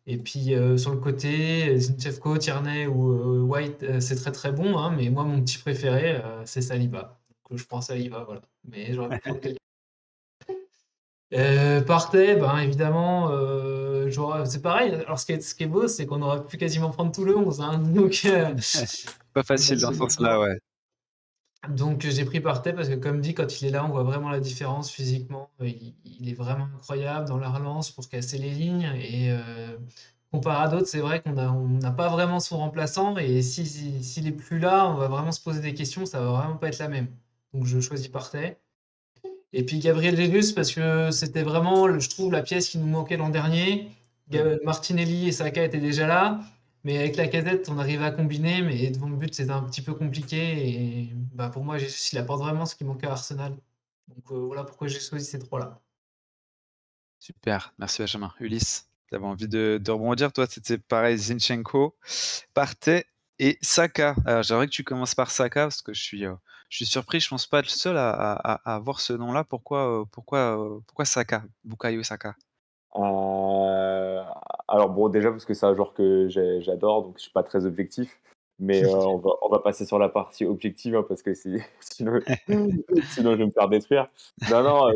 Et puis sur le côté, Zinchenko, Tierney ou White, c'est très très bon, hein, mais moi mon petit préféré, c'est Saliba. Donc je prends Saliba, voilà. Mais j'aurais pu prendre quelqu'un. Partey, ben évidemment, c'est pareil. Alors ce qui est beau, c'est qu'on aurait pu quasiment prendre tout le 11, hein. Donc, Pas facile dans ce sens-là, ouais. donc j'ai pris Partey parce que comme dit, quand il est là, on voit vraiment la différence physiquement. Il est vraiment incroyable dans la relance pour casser les lignes. Et comparé à d'autres, c'est vrai on n'a pas vraiment son remplaçant. Et s'il est plus là, on va vraiment se poser des questions. Ça va vraiment pas être la même. Donc je choisis Partey. Et puis Gabriel Jesus parce que c'était vraiment, je trouve, la pièce qui nous manquait l'an dernier. Martinelli et Saka étaient déjà là. Mais avec la casette, on arrivait à combiner, mais devant le but, c'était un petit peu compliqué. Et bah, pour moi, Jesus, il apporte vraiment ce qui manquait à Arsenal. Donc voilà pourquoi j'ai choisi ces trois-là. Super, merci Benjamin. Ulysse, tu avais envie de rebondir, toi, c'était pareil, Zinchenko, Partey et Saka. Alors j'aimerais que tu commences par Saka parce que je suis surpris, je pense pas être le seul à avoir ce nom-là. Pourquoi Saka, Bukayo Saka? Euh, Alors bon, déjà parce que c'est un joueur que j'adore, donc je suis pas très objectif. Mais on va passer sur la partie objective, hein, parce que sinon, sinon je vais me faire détruire. Non, non,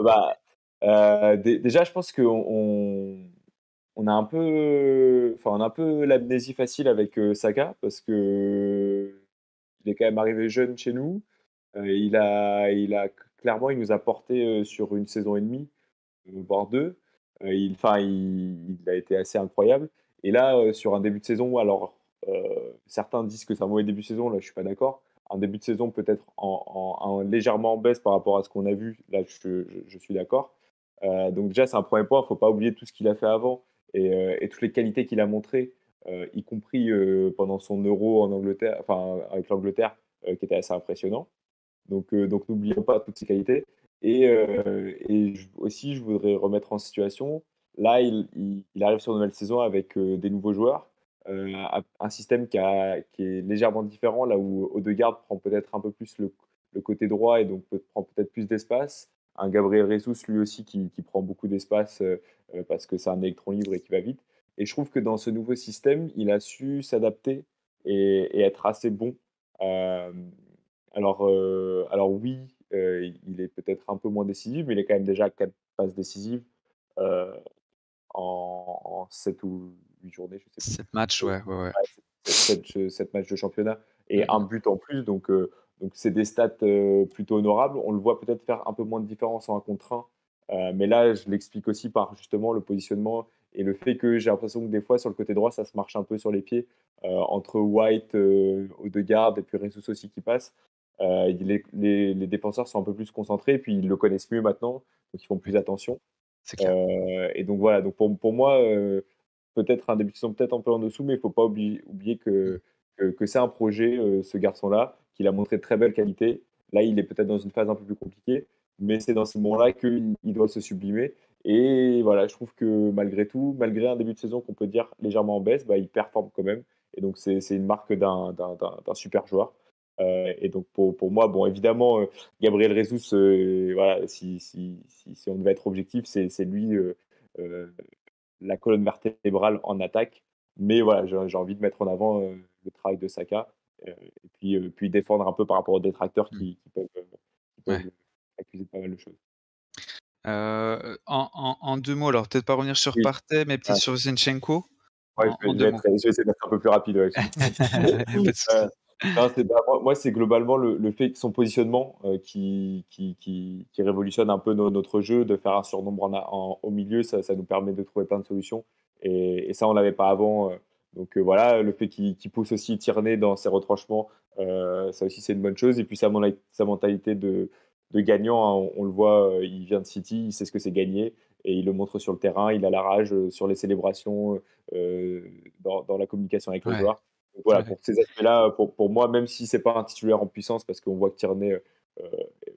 déjà je pense on a un peu, enfin, on a un peu l'amnésie facile avec Saka, parce que il est quand même arrivé jeune chez nous. Clairement, il nous a porté sur une saison et demie, voire deux. Il a été assez incroyable. Et là, sur un début de saison, alors certains disent que c'est un mauvais début de saison, là je suis pas d'accord. Un début de saison peut-être légèrement en baisse par rapport à ce qu'on a vu, là je suis d'accord. Donc déjà c'est un premier point, il ne faut pas oublier tout ce qu'il a fait avant et toutes les qualités qu'il a montrées, y compris pendant son Euro en Angleterre, enfin avec l'Angleterre, qui était assez impressionnant. Donc n'oublions pas toutes ces qualités. Aussi, je voudrais remettre en situation, là, il arrive sur une nouvelle saison avec des nouveaux joueurs, un système qui est légèrement différent, là où Odegaard prend peut-être un peu plus le côté droit et donc prend peut-être plus d'espace. Un Gabriel Jesus, lui aussi, qui prend beaucoup d'espace parce que c'est un électron libre et qui va vite. Et je trouve que dans ce nouveau système, il a su s'adapter et être assez bon. Euh, alors oui, il est peut-être un peu moins décisif, mais il est quand même déjà à 4 passes décisives, heu, en 7 ou 8 journées, je sais plus. 7 matchs, ouais, ouais, ouais. Ouais, 7 matchs de championnat et Mmh un mh. but en plus, donc c'est des stats, plutôt honorables. On le voit peut-être faire un peu moins de différence en 1 contre 1, mais là, je l'explique aussi par justement le positionnement et le fait que j'ai l'impression que des fois sur le côté droit, ça se marche un peu sur les pieds, entre White, Odegaard et puis Jesus aussi qui passe. Les défenseurs sont un peu plus concentrés, puis ils le connaissent mieux maintenant, donc ils font Oui, plus attention. c'est clair. Et donc voilà, donc pour moi, peut-être un début de saison peut-être un peu en dessous, mais il ne faut pas oublier Mmh. que c'est un projet, ce garçon-là, qu'il a montré de très belles qualités. Là, il est peut-être dans une phase un peu plus compliquée, mais c'est dans ce moment-là qu'il doit se sublimer. Et voilà, je trouve que malgré tout, malgré un début de saison qu'on peut dire légèrement en baisse, bah, il performe quand même. Et donc c'est une marque d'un super joueur. Et donc pour moi, bon évidemment, Gabriel Jesus, voilà, si on devait être objectif, c'est lui, heu, la colonne vertébrale en attaque. Mais voilà, j'ai envie de mettre en avant, le travail de Saka, puis défendre un peu par rapport aux détracteurs Mmh. qui Ouais. peuvent accuser de pas mal de choses. En 2 mots, alors peut-être pas revenir sur Oui, Partey, mais peut-être ouais, sur Zinchenko ouais, en 2 mots. je vais essayer d'être un peu plus rapide, ouais, excuse-moi. Il y a pas de Heu, souci. non, moi, c'est globalement le fait que son positionnement, qui révolutionne un peu notre jeu, de faire un surnombre au milieu, ça nous permet de trouver plein de solutions et ça, on l'avait pas avant, donc voilà, le fait qu'il pousse aussi Tierney dans ses retranchements, ça aussi, c'est une bonne chose et puis sa mentalité de gagnant, hein, on le voit, il vient de City, il sait ce que c'est gagner et il le montre sur le terrain. Il a la rage, sur les célébrations, dans la communication avec les Ouais, joueurs. Donc voilà, ouais. pour ces aspects-là, pour moi, même si c'est pas un titulaire en puissance, parce qu'on voit que Tierney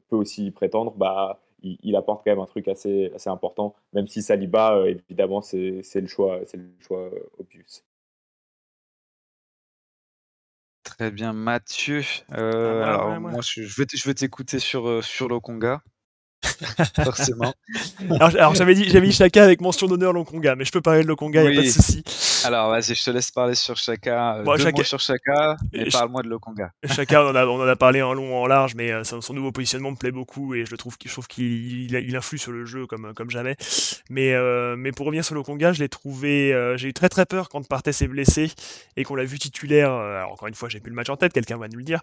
peut aussi y prétendre, bah, il apporte quand même un truc assez important, même si Saliba, évidemment, c'est le choix obvious. Très bien, Mathieu. À Alors moi. moi, je veux t'écouter sur Lokonga, forcément. Alors j'avais dit Chaka avec mention d'honneur Lokonga, mais je peux parler de Lokonga, y a pas de Oui. souci. Alors vas-y, je te laisse parler sur Chaka. Bon, 2 mots Chaka, sur Chaka, mais Ch- parle-moi de Lokonga. Chaka, on en a parlé en long, en large, mais son nouveau positionnement me plaît beaucoup et je trouve qu'il influe sur le jeu comme jamais. Mais pour revenir sur Lokonga, je l'ai trouvé, j'ai eu très très peur quand Partey s'est blessé et qu'on l'a vu titulaire. Alors encore une fois, j'ai plus le match en tête, quelqu'un va nous le dire,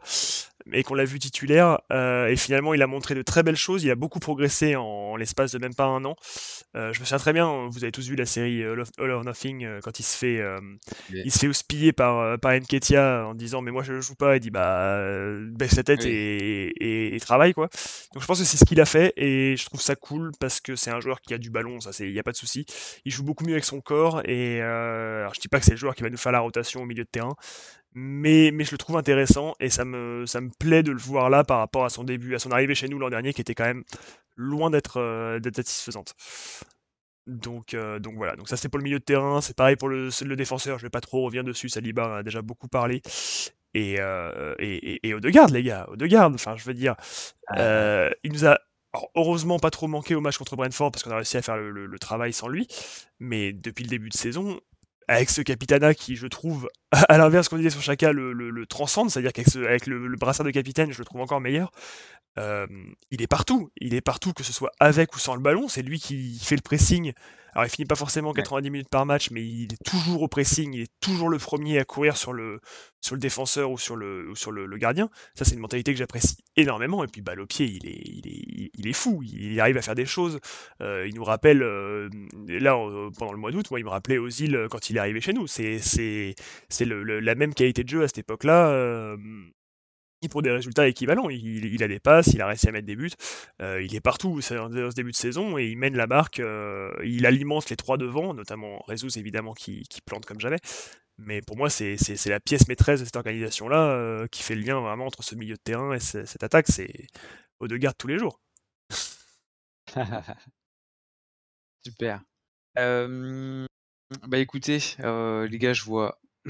mais qu'on l'a vu titulaire et finalement il a montré de très belles choses. Il a beaucoup progressé en l'espace de même pas un an. Je me souviens très bien, vous avez tous vu la série All or Nothing quand Mais il se fait houspiller par Nketiah en disant mais moi je joue pas. Il dit bah baisse la tête oui. et travaille quoi. Donc je pense que c'est ce qu'il a fait et je trouve ça cool parce que c'est un joueur qui a du ballon, ça c'est il y a pas de souci. Il joue beaucoup mieux avec son corps et alors je dis pas que c'est le joueur qui va nous faire la rotation au milieu de terrain, mais je le trouve intéressant et ça me plaît de le voir là par rapport à son début, à son arrivée chez nous l'an dernier qui était quand même loin d'être satisfaisante. Donc voilà, donc ça c'est pour le milieu de terrain, c'est pareil pour le défenseur, je vais pas trop revenir dessus, Saliba en a déjà beaucoup parlé. Et Odegaard, les gars, Odegaard, enfin je veux dire, il nous a alors, heureusement pas trop manqué au match contre Brentford parce qu'on a réussi à faire le travail sans lui, mais depuis le début de saison, avec ce Capitana qui, je trouve, à l'inverse qu'on disait sur Chaka, le transcende, c'est-à-dire avec le brassard de capitaine, je le trouve encore meilleur. Il est partout, que ce soit avec ou sans le ballon, c'est lui qui fait le pressing. Alors il finit pas forcément Ouais. 90 minutes par match, mais il est toujours au pressing, il est toujours le premier à courir sur le défenseur ou sur le gardien. Ça c'est une mentalité que j'apprécie énormément. Et puis balle au pied, il est fou, il arrive à faire des choses. Il nous rappelle, là pendant le mois d'août, moi il me rappelait Ozil quand il est arrivé chez nous. C'est la même qualité de jeu à cette époque-là. Et pour des résultats équivalents, il a des passes, il a réussi à mettre des buts, il est partout dans ce début de saison et il mène la barque, il alimente les trois devant, notamment Jesus évidemment qui plante comme jamais. Mais pour moi, c'est la pièce maîtresse de cette organisation-là qui fait le lien vraiment entre ce milieu de terrain et cette attaque. C'est Odegaard tous les jours. Super. Bah, écoutez, les gars, je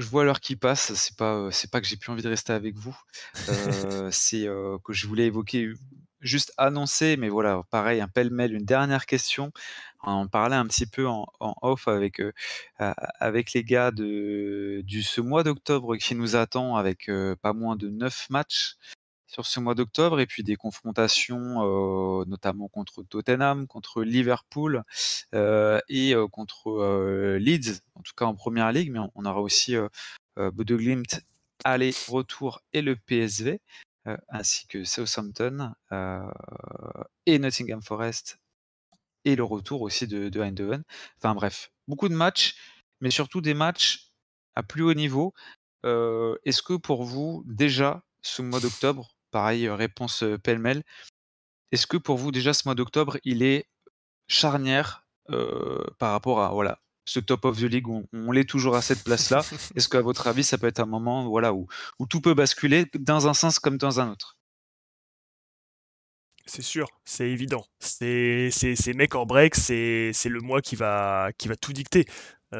vois l'heure qui passe. C'est pas que j'ai plus envie de rester avec vous, c'est, que je voulais évoquer, juste annoncer, mais voilà, pareil, un pêle-mêle, une dernière question. On en parlait un petit peu en off avec les gars du ce mois d'octobre qui nous attend avec, pas moins de 9 matchs sur ce mois d'octobre et puis des confrontations, notamment contre Tottenham, contre Liverpool, contre, Leeds, en tout cas en première ligue, mais on aura aussi, Bodo Glimt aller-retour et le PSV, ainsi que Southampton, et Nottingham Forest et le retour aussi de Eindhoven. Enfin bref, beaucoup de matchs, mais surtout des matchs à plus haut niveau. Est-ce que pour vous, déjà, ce mois d'octobre, pareil, réponse, pêle-mêle, est-ce que pour vous, déjà, ce mois d'octobre, il est charnière, par rapport à, voilà, ce top of the league où on l'est toujours à cette place-là? Est-ce qu'à votre avis, ça peut être un moment, voilà, où tout peut basculer dans un sens comme dans un autre? C'est sûr, c'est évident. C'est make or break, c'est le mois qui va tout dicter.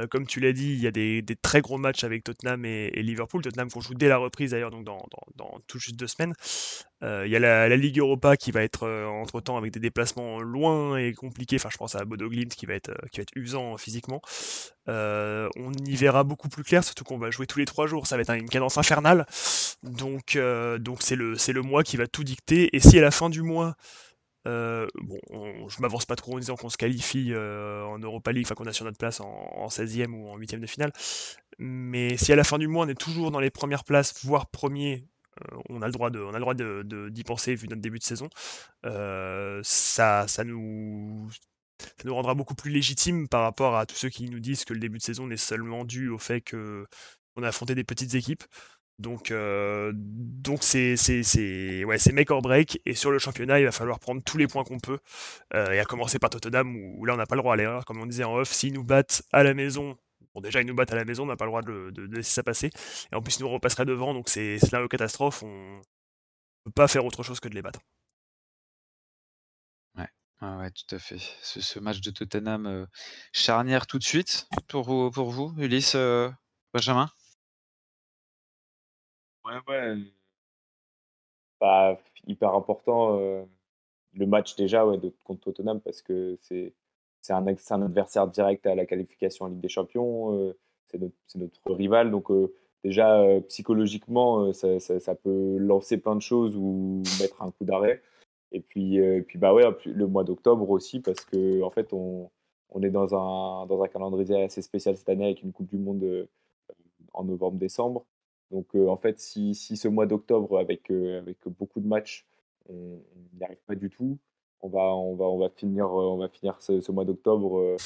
Comme tu l'as dit, il y a des très gros matchs avec Tottenham et Liverpool. Tottenham qu'on joue dès la reprise d'ailleurs, donc dans tout juste 2 semaines. Il y a la Ligue Europa qui va être entre-temps avec des déplacements loin et compliqués. Enfin, je pense à Bodo Glimt qui va être usant physiquement. On y verra beaucoup plus clair, surtout qu'on va jouer tous les 3 jours. Ça va être une cadence infernale. Donc c'est le mois qui va tout dicter. Et si à la fin du mois, bon, je m'avance pas trop en disant qu'on se qualifie en Europa League, enfin qu'on a sur notre place en 16e ou en 8e de finale, mais si à la fin du mois on est toujours dans les premières places, voire premier, d'y penser vu notre début de saison. Ça nous rendra beaucoup plus légitimes par rapport à tous ceux qui nous disent que le début de saison n'est seulement dû au fait qu'on a affronté des petites équipes. Donc ouais, c'est make or break. Et sur le championnat, il va falloir prendre tous les points qu'on peut. Et à commencer par Tottenham, où là, on n'a pas le droit à l'erreur. Comme on disait en off, s'ils nous battent à la maison, bon, déjà, ils nous battent à la maison, on n'a pas le droit de laisser ça passer. Et en plus, ils nous repasseraient devant, donc c'est là une catastrophe. On ne peut pas faire autre chose que de les battre. Ouais, ouais, ouais, tout à fait. Ce match de Tottenham, charnière tout de suite pour vous, Ulysse, Benjamin? Ouais. Bah, hyper important, le match déjà, ouais, contre Tottenham parce que c'est un adversaire direct à la qualification en Ligue des Champions, c'est notre rival donc déjà, psychologiquement, ça peut lancer plein de choses ou mettre un coup d'arrêt et puis, bah, ouais, puis le mois d'octobre aussi parce qu'en fait, on est dans un calendrier assez spécial cette année avec une coupe du monde, en novembre-décembre. Donc, en fait, si ce mois d'octobre avec beaucoup de matchs, on n'y arrive pas du tout, on va finir ce mois d'octobre,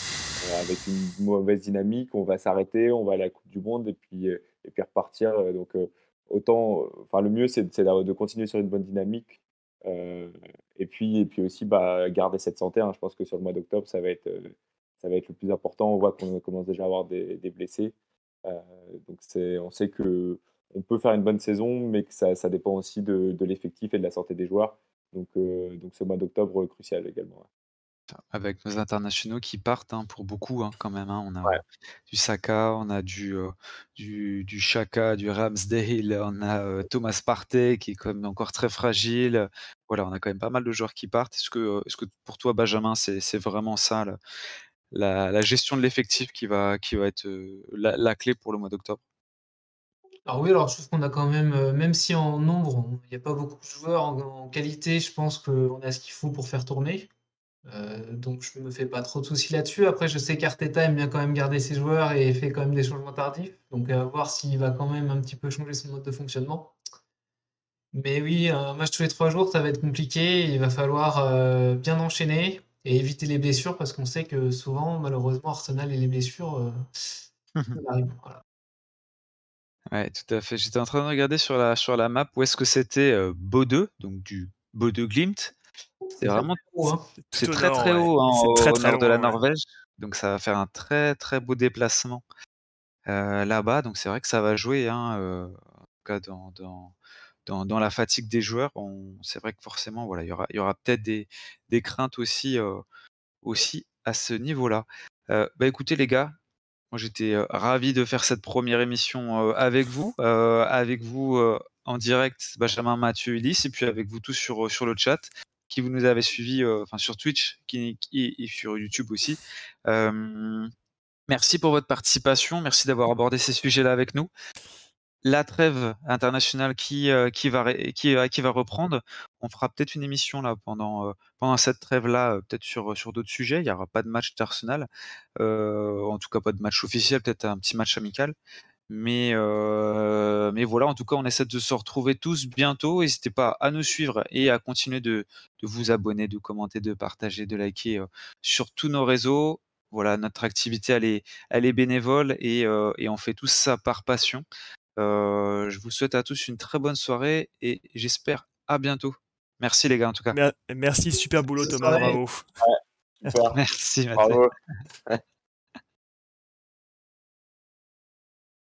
avec une mauvaise dynamique. On va s'arrêter, on va aller à la coupe du monde et puis repartir, donc, autant, enfin le mieux c'est de continuer sur une bonne dynamique, heu et puis aussi, bah, garder cette santé, hein. Je pense que sur le mois d'octobre, ça va être le plus important. On voit qu'on commence déjà à avoir des blessés. Heu, donc on sait qu'on peut faire une bonne saison, mais que ça dépend aussi de l'effectif et de la santé des joueurs. Donc ce mois d'octobre, crucial également, ouais. Avec nos internationaux qui partent, hein, pour beaucoup, hein, quand même, hein. On Ouais. a du Saka, on a du Xhaka, du Ramsdale, on a, Thomas Partey qui est quand même encore très fragile. Voilà, on a quand même pas mal de joueurs qui partent. Est-ce que pour toi, Benjamin, c'est vraiment ça le la gestion de l'effectif qui va être, la clé pour le mois d'octobre? Alors oui, alors je trouve qu'on a quand même, même si en nombre, il y a pas beaucoup de joueurs, en qualité, je pense qu'on a ce qu'il faut pour faire tourner. Donc je me fais pas trop de soucis là-dessus. Après, je sais qu'Arteta aime bien quand même garder ses joueurs et fait quand même des changements tardifs. Donc à voir s'il va quand même un petit peu changer son mode de fonctionnement. Mais oui, un match tous les 3 jours, ça va être compliqué. Il va falloir, bien enchaîner et éviter les blessures parce qu'on sait que souvent, malheureusement, Arsenal et les blessures, ça arrive, voilà. Ouais, tout à fait. J'étais en train de regarder sur la map où est-ce que c'était, Bodø, donc du Bodø Glimt. C'est C'est très, vraiment très haut, hein. C'est c'est tout au très, nord, très ouais. haut, hein, C'est très, au très nord de la loin, ouais. Norvège, donc ça va faire un très, très beau déplacement, là-bas, donc c'est vrai que ça va jouer, hein, en tout cas dans la fatigue des joueurs. C'est vrai que forcément, voilà, il y aura peut-être des craintes aussi à ce niveau-là. Bah, écoutez les gars, moi j'étais, ravi de faire cette première émission, avec vous, en direct, Benjamin, Mathieu, Ulysse et puis avec vous tous sur le chat, qui vous nous avez suivis, enfin sur Twitch et sur YouTube aussi. Merci pour votre participation, merci d'avoir abordé ces sujets-là avec nous. La trêve internationale qui va reprendre. On fera peut-être une émission là pendant cette trêve-là, peut-être sur d'autres sujets. Il y aura pas de match d'Arsenal, en tout cas pas de match officiel, peut-être un petit match amical. Mais voilà, en tout cas, on essaie de se retrouver tous bientôt. N'hésitez pas à nous suivre et à continuer de vous abonner, de commenter, de partager, de liker, sur tous nos réseaux. Voilà, notre activité elle est bénévole et on fait tout ça par passion. Je vous souhaite à tous une très bonne soirée et j'espère à bientôt. Merci les gars en tout cas. Merci, super boulot Bonne Thomas, soirée. bravo. Ouais, super, Merci Mathieu. bravo.